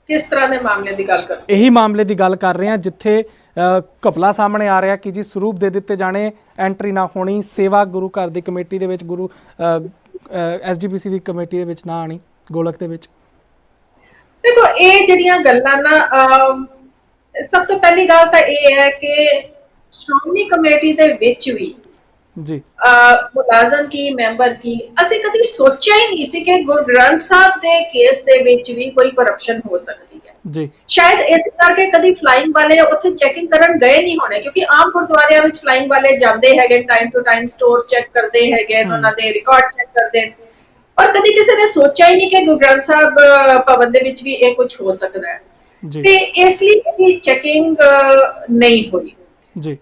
ਕਿਸ ਤਰ੍ਹਾਂ ਦੇ ਮਾਮਲੇ ਦੀ ਗੱਲ ਕਰ? ਇਹੀ ਮਾਮਲੇ ਦੀ ਗੱਲ ਕਰ ਰਹੇ ਹਾਂ ਜਿੱਥੇ ਘਪਲਾ ਸਾਹਮਣੇ ਆ ਰਿਹਾ ਕਿ ਜੀ ਸਰੂਪ ਦੇ ਦਿੱਤੇ ਜਾਣੇ, ਐਂਟਰੀ ਨਾ ਹੋਣੀ, ਸੇਵਾ ਗੁਰੂ ਘਰ ਦੀ ਕਮੇਟੀ ਦੇ ਵਿੱਚ, ਗੁਰੂ SGPC ਦੀ ਕਮੇਟੀ ਦੇ ਵਿੱਚ ਨਾ ਆਣੀ, ਗੋਲਕ ਦੇ ਵਿੱਚ। ਦੇਖੋ, ਇਹ ਜਿਹੜੀਆਂ ਗੱਲਾਂ ਨਾ, ਸਭ ਤੋਂ ਪਹਿਲੀ ਗੱਲ ਤਾਂ ਇਹ ਹੈ ਕਿ ਸ਼੍ਰੋਮਣੀ ਕਮੇਟੀ ਦੇ ਵਿੱਚ ਵੀ ਜੀ ਮੁਲਾਜ਼ਮ ਕੀ, ਮੈਂਬਰ ਕੀ, ਅਸੀਂ ਕਦੀ ਸੋਚਿਆ ਹੀ ਨਹੀਂ ਸੀ ਕਿ ਗੁਰੂ ਗ੍ਰੰਥ ਸਾਹਿਬ ਦੇ ਕੇਸ ਦੇ ਵਿੱਚ ਵੀ ਕੋਈ ਕਰਪਸ਼ਨ ਹੋ ਸਕਦੀ ਹੈ ਜੀ। ਸ਼ਾਇਦ ਇਸ ਕਰਕੇ ਕਦੀ ਫਲਾਈਂਗ ਵਾਲੇ ਉੱਥੇ ਚੈਕਿੰਗ ਕਰਨ ਗਏ ਨਹੀਂ ਹੋਣੇ, ਕਿਉਂਕਿ ਆਮ ਗੁਰਦੁਆਰਿਆਂ ਵਿੱਚ ਫਲਾਈਂਗ ਵਾਲੇ ਜਾਂਦੇ ਹੈਗੇ, time to time stores check ਕਰਦੇ ਹੈਗੇ, ਉਹਨਾਂ ਦੇ ਰਿਕਾਰਡ ਚੈੱਕ ਕਰਦੇ, ਪਰ ਕਦੀ ਕਿਸੇ ਨੇ ਸੋਚਿਆ ਹੀ ਨਹੀਂ ਕਿ ਗੁਰੂ ਗ੍ਰੰਥ ਸਾਹਿਬ ਭਵਨ ਦੇ ਵਿੱਚ ਵੀ ਇਹ ਕੁਝ ਹੋ ਸਕਦਾ ਹੈ, ਤੇ ਇਸ ਲਈ ਇਹ ਚੈਕਿੰਗ ਨਹੀਂ ਹੋਈ।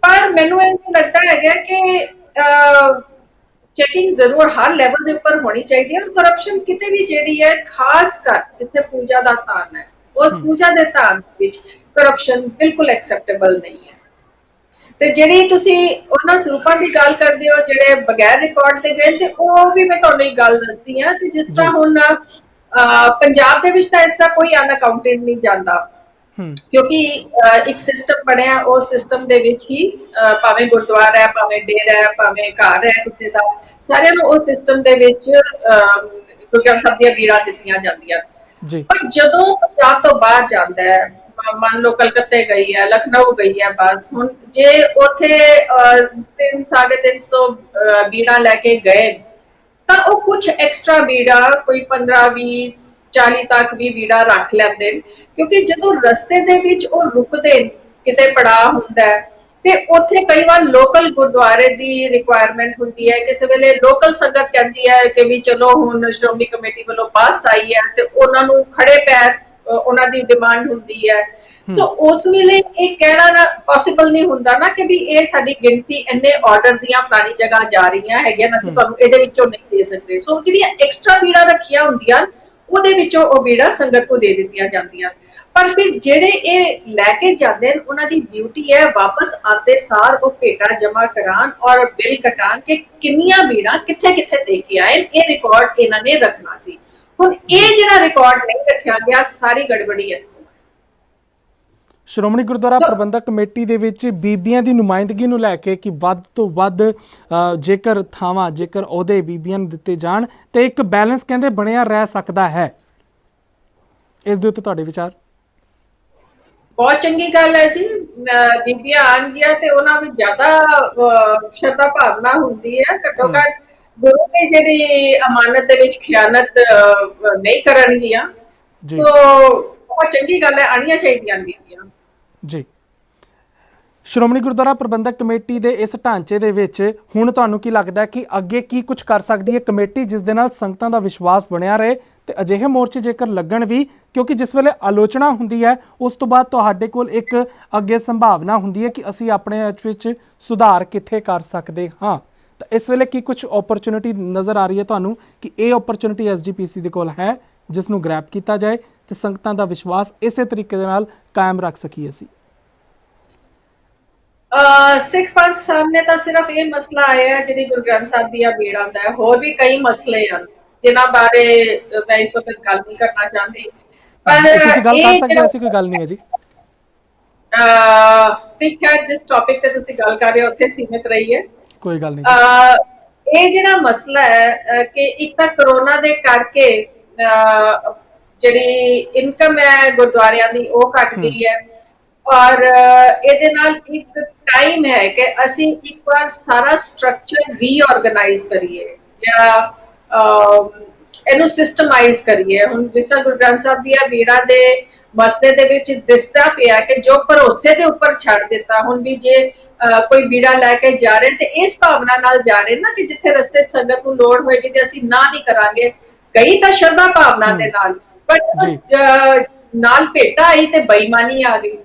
ਪਰ ਮੈਨੂੰ ਇਹ ਲੱਗਦਾ ਹੈਗਾ ਕਿ ਚੈਕਿੰਗ ਜ਼ਰੂਰ ਹਰ ਲੈਵਲ ਦੇ ਉੱਪਰ ਹੋਣੀ ਚਾਹੀਦੀ ਹੈ। ਕਰਪਸ਼ਨ ਕਿਤੇ ਵੀ ਜਿਹੜੀ ਹੈ, ਖਾਸ ਕਰ ਜਿੱਥੇ ਪੂਜਾ ਦਾ ਸਥਾਨ ਹੈ, ਉਸ ਪੂਜਾ ਦੇ ਸਥਾਨ ਵਿੱਚ ਕਰਪਸ਼ਨ ਬਿਲਕੁਲ ਐਕਸੈਪਟੇਬਲ ਨਹੀਂ ਹੈ। ਤੇ ਜਿਹੜੀ ਤੁਸੀਂ ਉਹਨਾਂ ਸਰੂਪਾਂ ਦੀ ਗੱਲ ਕਰਦੇ ਹੋ ਜਿਹੜੇ ਬਗੈਰ ਰਿਕਾਰਡ ਤੇ ਗਏ, ਤੇ ਉਹ ਵੀ ਮੈਂ ਤੁਹਾਨੂੰ ਇੱਕ ਗੱਲ ਦੱਸਦੀ ਹਾਂ ਕਿ ਜਿਸ ਤਰ੍ਹਾਂ ਹੁਣ ਪੰਜਾਬ ਦੇ ਵਿੱਚ ਤਾਂ ਇਸ ਤਰ੍ਹਾਂ ਕੋਈ ਅਨਅਕਾਊਂਟਡ ਨਹੀਂ ਜਾਂਦਾ, ਕਿਉਂਕਿ ਇੱਕ ਸਿਸਟਮ ਬਣਿਆ, ਉਹ ਸਿਸਟਮ ਦੇ ਵਿੱਚ ਹੀ ਭਾਵੇਂ ਗੁਰਦੁਆਰਾ ਹੈ, ਭਾਵੇਂ ਡੇਰਾ ਹੈ, ਭਾਵੇਂ ਘਰ ਹੈ ਕਿਸੇ ਦਾ, ਸਾਰਿਆਂ ਨੂੰ ਉਸ ਸਿਸਟਮ ਦੇ ਵਿੱਚ ਗੁਰੂ ਗ੍ਰੰਥ ਸਾਹਿਬ ਦੀਆਂ ਬੀੜਾਂ ਦਿੱਤੀਆਂ ਜਾਂਦੀਆਂ। ਪਰ ਜਦੋਂ ਪੰਜਾਬ ਤੋਂ ਬਾਹਰ ਜਾਂਦਾ ਹੈ, ਮੰਨ ਲਓ ਕਲਕੱਤੇ ਗਈ ਹੈ, ਲਖਨਊ ਗਈ ਹੈ, ਬਸ ਹੁਣ ਜੇ ਉੱਥੇ 300-350 ਬੀੜਾਂ ਲੈ ਕੇ ਗਏ, ਤਾਂ ਉਹ ਕੁਝ ਐਕਸਟਰਾ ਬੀੜਾ, ਕੋਈ 15-20-40 ਤੱਕ ਵੀ ਬੀੜਾ ਰੱਖ ਲੈਂਦੇ, ਕਿਉਂਕਿ ਜਦੋਂ ਰਸਤੇ ਦੇ ਵਿੱਚ ਉਹ ਰੁਕਦੇ, ਕਿਤੇ ਪੜਾਅ ਹੁੰਦਾ ਹੈ, ਤੇ ਉੱਥੇ ਕਈ ਵਾਰ ਲੋਕਲ ਗੁਰਦੁਆਰੇ ਦੀ ਰਿਕੁਆਇਰਮੈਂਟ ਹੁੰਦੀ ਹੈ, ਕਿਸੇ ਵੇਲੇ ਲੋਕਲ ਸੰਗਤ ਕਹਿੰਦੀ ਹੈ ਕਿ ਵੀ ਚਲੋ ਹੁਣ ਸ਼੍ਰੋਮਣੀ ਕਮੇਟੀ ਵੱਲੋਂ ਬੱਸ ਆਈ ਹੈ, ਤੇ ਉਹਨਾਂ ਨੂੰ ਖੜੇ ਪੈਰ ਉਹਨਾਂ ਦੀ ਡਿਮਾਂਡ ਹੁੰਦੀ ਹੈ। ਸੋ ਉਸ ਵੇਲੇ ਇਹ ਕਹਿਣਾ ਨਾ ਪੋਸੀਬਲ ਨਹੀਂ ਹੁੰਦਾ ਨਾ ਕਿ ਵੀ ਇਹ ਸਾਡੀ ਗਿਣਤੀ ਇੰਨੇ ਆਰਡਰ ਦੀਆਂ ਫਲਾਣੀ ਜਗ੍ਹਾ ਜਾ ਰਹੀਆਂ ਹੈਗੀਆਂ, ਅਸੀਂ ਤੁਹਾਨੂੰ ਇਹਦੇ ਵਿੱਚੋਂ ਨਹੀਂ ਦੇ ਸਕਦੇ। ਸੋ ਜਿਹੜੀਆਂ ਐਕਸਟਰਾ ਬੀੜਾਂ ਰੱਖੀਆਂ ਹੁੰਦੀਆਂ, ਉਹਦੇ ਵਿੱਚੋਂ ਉਹ ਬੀੜਾਂ ਸੰਗਤ ਨੂੰ ਦੇ ਦਿੱਤੀਆਂ ਜਾਂਦੀਆਂ। ਪਰ ਫਿਰ ਜਿਹੜੇ ਇਹ ਲੈ ਕੇ ਜਾਂਦੇ ਨੇ, ਉਹਨਾਂ ਦੀ ਡਿਊਟੀ ਹੈ ਵਾਪਸ ਆਤੇ ਸਾਰ ਉਹ ਭੇਟਾ ਜਮਾ ਕਰਾਉਣ ਔਰ ਬਿੱਲ ਕਟਾਉਣ ਕਿ ਕਿੰਨੀਆਂ ਬੀੜਾਂ ਕਿੱਥੇ ਕਿੱਥੇ ਦੇ ਕੇ ਆਏ, ਇਹ ਰਿਕਾਰਡ ਇਹਨਾਂ ਨੇ ਰੱਖਣਾ ਸੀ। ਹੁਣ ਇਹ ਜਿਹੜਾ ਰਿਕਾਰਡ ਨਹੀਂ ਰੱਖਿਆ ਗਿਆ, ਸਾਰੀ ਗੜਬੜੀ ਹੈ। ਸ਼੍ਰੋਮਣੀ ਗੁਰਦੁਆਰਾ ਪ੍ਰਬੰਧਕ ਕਮੇਟੀ ਦੇ ਵਿੱਚ ਬੀਬੀਆਂ ਦੀ ਨੁਮਾਇੰਦਗੀ ਨੂੰ ਲੈ ਕੇ ਕਿ ਵੱਧ ਤੋਂ ਵੱਧ ਜੇਕਰ ਥਾਵਾਂ, ਜੇਕਰ ਅਹੁਦੇ ਬੀਬੀਆਂ ਨੂੰ ਦਿੱਤੇ ਜਾਣ ਤੇ ਇੱਕ ਬੈਲੈਂਸ ਕਹਿੰਦੇ ਬਣਿਆ ਰਹਿ ਸਕਦਾ ਹੈ, ਇਸ ਦੇ ਉੱਤੇ ਤੁਹਾਡੇ ਵਿਚਾਰ? ਬਹੁਤ ਚੰਗੀ ਗੱਲ ਹੈ ਜੀ, ਬੀਬੀਆਂ ਆਉਣਗੀਆਂ ਤੇ ਉਹਨਾਂ ਵਿੱਚ ਜ਼ਿਆਦਾ ਸ਼ਰਧਾ ਭਾਵਨਾ ਹੁੰਦੀ ਹੈ, ਘੱਟੋ ਘੱਟ ਗੁਰੂ ਦੀ ਜਿਹੜੀ ਅਮਾਨਤ ਦੇ ਵਿੱਚ ਖਿਆਨਤ ਨਹੀਂ ਕਰਨਗੀਆਂ, ਸੋ ਬਹੁਤ ਚੰਗੀ ਗੱਲ ਹੈ, ਆਉਣੀਆਂ ਚਾਹੀਦੀਆਂ ਬੀਬੀਆਂ ਜੀ। ਸ਼੍ਰੋਮਣੀ ਗੁਰਦੁਆਰਾ ਪ੍ਰਬੰਧਕ ਕਮੇਟੀ ਦੇ ਇਸ ਢਾਂਚੇ ਦੇ ਵਿੱਚ ਹੁਣ ਤੁਹਾਨੂੰ ਕੀ ਲੱਗਦਾ ਹੈ ਕਿ ਅੱਗੇ ਕੀ ਕੁਝ ਕਰ ਸਕਦੀ ਹੈ ਕਮੇਟੀ, ਜਿਸ ਦੇ ਨਾਲ ਸੰਗਤਾਂ ਦਾ ਵਿਸ਼ਵਾਸ ਬਣਿਆ ਰਹੇ ਤੇ ਅਜਿਹੇ ਮੋਰਚੇ ਜੇਕਰ ਲੱਗਣ ਵੀ, ਕਿਉਂਕਿ ਜਿਸ ਵੇਲੇ ਆਲੋਚਨਾ ਹੁੰਦੀ ਹੈ ਉਸ ਤੋਂ ਬਾਅਦ ਤੁਹਾਡੇ ਕੋਲ ਇੱਕ ਅੱਗੇ ਸੰਭਾਵਨਾ ਹੁੰਦੀ ਹੈ ਕਿ ਅਸੀਂ ਆਪਣੇ ਵਿੱਚ ਸੁਧਾਰ ਕਿੱਥੇ ਕਰ ਸਕਦੇ ਹਾਂ, ਤਾਂ ਇਸ ਵੇਲੇ ਕੀ ਕੁਝ ਓਪਰਚੁਨਿਟੀ ਨਜ਼ਰ ਆ ਰਹੀ ਹੈ ਤੁਹਾਨੂੰ ਕਿ ਇਹ ਓਪਰਚੁਨਿਟੀ SGPC ਦੇ ਕੋਲ ਹੈ ਜਿਸ ਨੂੰ ਗ੍ਰੈਬ ਕੀਤਾ ਜਾਏ ਤੇ ਸੰਗਤਾਂ ਦਾ ਵਿਸ਼ਵਾਸ ਇਸੇ ਤਰੀਕੇ ਦੇ ਨਾਲ ਕਾਇਮ ਰੱਖ ਸਕੀਏ ਅਸੀਂ? ਸਿੱਖ ਪੰਥ ਸਾਹਮਣੇ ਤਾਂ ਸਿਰਫ ਇਹ ਮਸਲਾ ਆਇਆ ਹੈ ਜਿਹੜੀ ਗੁਰੂ ਗ੍ਰੰਥ ਸਾਹਿਬ ਦੀਆਂ ਬੀੜਾਂ ਦਾ ਹੈ, ਹੋਰ ਵੀ ਕਈ ਮਸਲੇ ਹਨ ਜਿਨ੍ਹਾਂ ਬਾਰੇ ਮੈਂ ਇਸ ਵਕਤ ਗੱਲ ਨਹੀਂ ਕਰਨਾ ਚਾਹੁੰਦੀ, ਪਰ ਤੁਸੀਂ ਗੱਲ ਕਰ ਸਕਦੇ ਹੋ, ਐਸੀ ਕੋਈ ਗੱਲ ਨਹੀਂ ਹੈ ਜੀ। ਠੀਕ ਹੈ, ਜਿਸ ਟੌਪਿਕ ਤੇ ਤੁਸੀਂ ਗੱਲ ਕਰ ਰਹੇ ਹੋ ਉੱਥੇ ਸੀਮਿਤ ਰਹੀਏ, ਕੋਈ ਗੱਲ ਨਹੀਂ। ਇਹ ਜਿਹੜਾ ਮਸਲਾ ਹੈ ਕਿ ਇੱਕ ਤਾਂ ਕਰੋਨਾ ਦੇ ਕਰਕੇ ਜਿਹੜੀ ਇਨਕਮ ਹੈ ਗੁਰਦੁਆਰਿਆਂ ਦੀ ਉਹ ਘਟ ਗਈ ਹੈ, ਔਰ ਇਹਦੇ ਨਾਲ ਇੱਕ ਟਾਈਮ ਹੈ ਕਿ ਅਸੀਂ ਇੱਕ ਵਾਰ ਸਾਰਾ ਸਟਰਕਚਰ ਰੀਆਰਗੇਨਾਈਜ਼ ਕਰੀਏ ਜਾਂ ਇਹਨੂੰ ਸਿਸਟਮਾਈਜ਼ ਕਰੀਏ। ਹੁਣ ਜਿਸ ਤਰ੍ਹਾਂ ਗੁਰੂ ਗ੍ਰੰਥ ਸਾਹਿਬ ਦੀਆਂ ਬੀੜਾਂ ਦੇ ਮਸਲੇ ਦੇ ਵਿੱਚ ਦਿਸਦਾ ਪਿਆ ਕਿ ਜੋ ਭਰੋਸੇ ਦੇ ਉੱਪਰ ਛੱਡ ਦਿੱਤਾ, ਹੁਣ ਵੀ ਜੇ ਕੋਈ ਬੀੜਾ ਲੈ ਕੇ ਜਾ ਰਹੇ ਤੇ ਇਸ ਭਾਵਨਾ ਨਾਲ ਜਾ ਰਹੇ ਨਾ ਕਿ ਜਿੱਥੇ ਰਸਤੇ 'ਚ ਸੰਗਤ ਨੂੰ ਲੋੜ ਹੋਏਗੀ ਤੇ ਅਸੀਂ ਨਾ ਨਹੀਂ ਕਰਾਂਗੇ, ਕਈ ਤਾਂ ਸ਼ਰਧਾ ਭਾਵਨਾ ਦੇ ਨਾਲ, ਪਰ ਜੀ ਨਾਲ ਭੇਟਾ ਆਈ ਤੇ ਬੇਈਮਾਨੀ ਆ ਗਈ।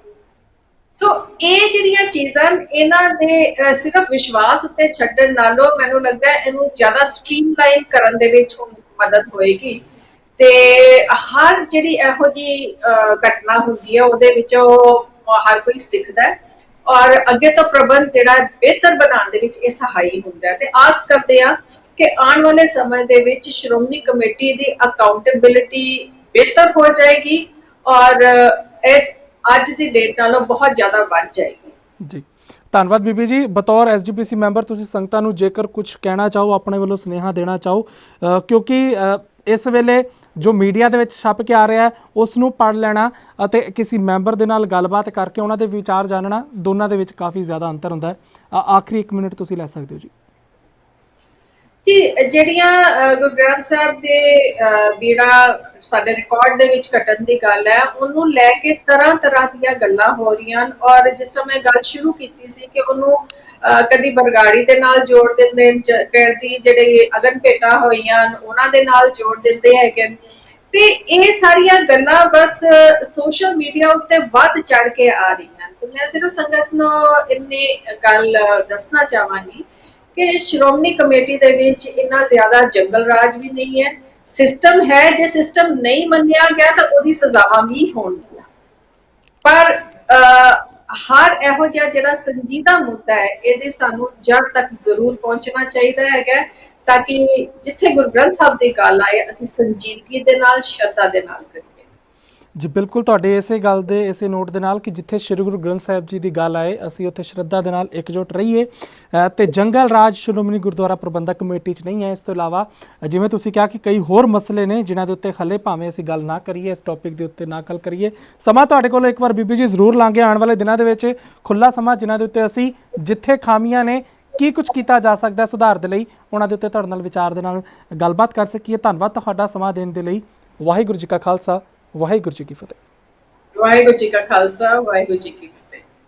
ਸੋ ਇਹ ਜਿਹੜੀਆਂ ਚੀਜ਼ਾਂ ਇਹਨਾਂ ਦੇ ਸਿਰਫ ਵਿਸ਼ਵਾਸ ਉੱਤੇ ਛੱਡਣ ਨਾਲੋਂ ਮੈਨੂੰ ਲੱਗਦਾ ਹੈ ਇਹਨੂੰ ਜ਼ਿਆਦਾ ਸਟ੍ਰੀਮਲਾਈਨ ਕਰਨ ਦੇ ਵਿੱਚ ਮਦਦ ਹੋਏਗੀ। ਤੇ ਹਰ ਜਿਹੜੀ ਇਹੋ ਜਿਹੀ ਘਟਨਾ ਹੁੰਦੀ ਹੈ ਉਹਦੇ ਵਿੱਚੋਂ ਹਰ ਕੋਈ ਸਿੱਖਦਾ ਹੈ ਔਰ ਅੱਗੇ ਤੋਂ ਪ੍ਰਬੰਧ ਜਿਹੜਾ ਬਿਹਤਰ ਬਣਾਉਣ ਦੇ ਵਿੱਚ ਇਹ ਸਹਾਈ ਹੁੰਦਾ ਹੈ। ਤੇ ਆਸ ਕਰਦੇ ਆ ਕਿ ਆਉਣ ਵਾਲੇ ਸਮੇਂ ਦੇ ਵਿੱਚ ਸ਼੍ਰੋਮਣੀ ਕਮੇਟੀ ਦੀ ਅਕਾਊਂਟੇਬਿਲਿਟੀ ਬਿਹਤਰ ਹੋ ਜਾਏਗੀ ਔਰ ਇਸ ਅੱਜ ਦੀ ਡੇਟ ਨਾਲੋਂ ਬਹੁਤ ਜ਼ਿਆਦਾ ਵੱਧ ਜਾਏਗੀ। ਜੀ ਧੰਨਵਾਦ ਬੀਬੀ ਜੀ। ਬਤੌਰ ਐਸਜੀਪੀਸੀ ਮੈਂਬਰ ਤੁਸੀਂ ਸੰਗਤਾਂ ਨੂੰ ਜੇਕਰ ਕੁਝ ਕਹਿਣਾ ਚਾਹੋ, ਆਪਣੇ ਵੱਲੋਂ ਸੁਨੇਹਾ ਦੇਣਾ ਚਾਹੋ, ਕਿਉਂਕਿ ਇਸ ਵੇਲੇ ਜੋ ਮੀਡੀਆ ਦੇ ਵਿੱਚ ਛਪ ਕੇ ਆ ਰਿਹਾ ਹੈ ਉਸ ਨੂੰ ਪੜ੍ਹ ਲੈਣਾ ਅਤੇ ਕਿਸੇ ਮੈਂਬਰ ਦੇ ਨਾਲ ਗੱਲਬਾਤ ਕਰਕੇ ਉਹਨਾਂ ਦੇ ਵਿਚਾਰ ਜਾਣਨਾ, ਦੋਨਾਂ ਦੇ ਵਿੱਚ ਕਾਫੀ ਜ਼ਿਆਦਾ ਅੰਤਰ ਹੁੰਦਾ ਹੈ। ਆਖਰੀ 1 ਮਿੰਟ ਤੁਸੀਂ ਲੈ ਸਕਦੇ ਹੋ ਜੀ। ਜੀ ਜਿਹੜੀਆਂ ਗੁਰੂ ਗ੍ਰੰਥ ਸਾਹਿਬ ਦੇ ਬੀੜਾ ਸਾਡੇ ਰਿਕਾਰਡ ਦੇ ਵਿੱਚ ਕੱਟਣ ਦੀ ਗੱਲ ਹੈ, ਉਹਨੂੰ ਲੈ ਕੇ ਤਰ੍ਹਾਂ ਦੀਆਂ ਗੱਲਾਂ ਹੋ ਰਹੀਆਂ ਔਰ ਜਿਸ ਤਰ੍ਹਾਂ ਮੈਂ ਗੱਲ ਸ਼ੁਰੂ ਕੀਤੀ ਸੀ ਕਿ ਉਹਨੂੰ ਕਦੀ ਬਰਗਾੜੀ ਦੇ ਨਾਲ ਜੋੜ ਦਿੰਦੇ, ਕਦੀ ਜਿਹੜੇ ਅਗਨ ਭੇਟਾਂ ਹੋਈਆਂ ਉਹਨਾਂ ਦੇ ਨਾਲ ਜੋੜ ਦਿੰਦੇ ਹੈਗੇ। ਤੇ ਇਹ ਸਾਰੀਆਂ ਗੱਲਾਂ ਬਸ ਸੋਸ਼ਲ ਮੀਡੀਆ ਉੱਤੇ ਵੱਧ ਚੜ ਕੇ ਆ ਰਹੀਆਂ। ਤੇ ਮੈਂ ਸਿਰਫ ਸੰਗਤ ਨੂੰ ਇੰਨੀ ਗੱਲ ਦੱਸਣਾ ਚਾਹਾਂਗੀ ਕਿ ਸ਼੍ਰੋਮਣੀ ਕਮੇਟੀ ਦੇ ਵਿੱਚ ਇੰਨਾ ਜ਼ਿਆਦਾ ਜੰਗਲ ਰਾਜ ਵੀ ਨਹੀਂ ਹੈ। ਸਿਸਟਮ ਹੈ, ਜੇ ਸਿਸਟਮ ਨਹੀਂ ਮੰਨਿਆ ਗਿਆ ਤਾਂ ਉਹਦੀ ਸਜ਼ਾਵਾਂ ਵੀ ਹੋਣਗੀਆਂ, ਪਰ ਹਰ ਇਹੋ ਜਿਹਾ ਜਿਹੜਾ ਸੰਜੀਦਾ ਮੁੱਦਾ ਹੈ ਇਹਦੇ ਸਾਨੂੰ ਜੜ ਤੱਕ ਜ਼ਰੂਰ ਪਹੁੰਚਣਾ ਚਾਹੀਦਾ ਹੈਗਾ ਤਾਂ ਕਿ ਜਿੱਥੇ ਗੁਰੂ ਗ੍ਰੰਥ ਸਾਹਿਬ ਦੀ ਗੱਲ ਆਏ ਅਸੀਂ ਸੰਜੀਦਗੀ ਦੇ ਨਾਲ, ਸ਼ਰਧਾ ਦੇ ਨਾਲ ਕਰੀਏ। ਜੀ ਬਿਲਕੁਲ, ਤੁਹਾਡੇ ਇਸੇ ਗੱਲ ਦੇ ਇਸੇ ਨੋਟ ਦੇ ਨਾਲ ਕਿ ਜਿੱਥੇ ਸ਼੍ਰੀ ਗੁਰੂ ਗ੍ਰੰਥ ਸਾਹਿਬ ਜੀ ਦੀ ਗੱਲ ਆਏ ਅਸੀਂ ਉੱਥੇ ਸ਼ਰਧਾ ਦੇ ਨਾਲ ਇਕਜੁੱਟ ਰਹੀਏ ਤੇ ਜੰਗਲ ਰਾਜ ਸ਼੍ਰੋਮਣੀ ਗੁਰਦੁਆਰਾ ਪ੍ਰਬੰਧਕ ਕਮੇਟੀ 'ਚ ਨਹੀਂ ਹੈ। ਇਸ ਤੋਂ ਇਲਾਵਾ ਜਿਵੇਂ ਤੁਸੀਂ ਕਿਹਾ ਕਿ ਕਈ ਹੋਰ ਮਸਲੇ ਨੇ ਜਿਨ੍ਹਾਂ ਦੇ ਉੱਤੇ ਹਾਲੇ ਭਾਵੇਂ ਅਸੀਂ ਗੱਲ ਨਾ ਕਰੀਏ, ਇਸ ਟੌਪਿਕ ਦੇ ਉੱਤੇ ਨਾ ਗੱਲ ਕਰੀਏ। ਸਮਾਂ ਤੁਹਾਡੇ ਕੋਲ ਇੱਕ ਵਾਰ ਬੀਬੀ ਜੀ ਜ਼ਰੂਰ ਲਾਂਘੇ ਆਉਣ ਵਾਲੇ ਦਿਨਾਂ ਦੇ ਵਿੱਚ ਖੁੱਲ੍ਹਾ ਸਮਾਂ, ਜਿਨ੍ਹਾਂ ਦੇ ਉੱਤੇ ਅਸੀਂ ਜਿੱਥੇ ਖਾਮੀਆਂ ਨੇ ਕੀ ਕੁਝ ਕੀਤਾ ਜਾ ਸਕਦਾ ਸੁਧਾਰ ਦੇ ਲਈ, ਉਹਨਾਂ ਦੇ ਉੱਤੇ ਤੁਹਾਡੇ ਨਾਲ ਵਿਚਾਰ ਦੇ ਨਾਲ ਗੱਲਬਾਤ ਕਰ ਸਕੀਏ। ਧੰਨਵਾਦ ਤੁਹਾਡਾ ਸਮਾਂ ਦੇਣ ਦੇ ਲਈ। ਵਾਹਿਗੁਰੂ ਜੀ ਕਾ ਖਾਲਸਾ, ਵਾਹਿਗੁਰੂ ਜੀ ਕੀ ਫਤਿਹ। ਵਾਹਿਗੁਰੂ ਜੀ ਕਾ ਖਾਲਸਾ, ਵਾਹਿਗੁਰੂ ਜੀ ਕੀ ਫਤਿਹ।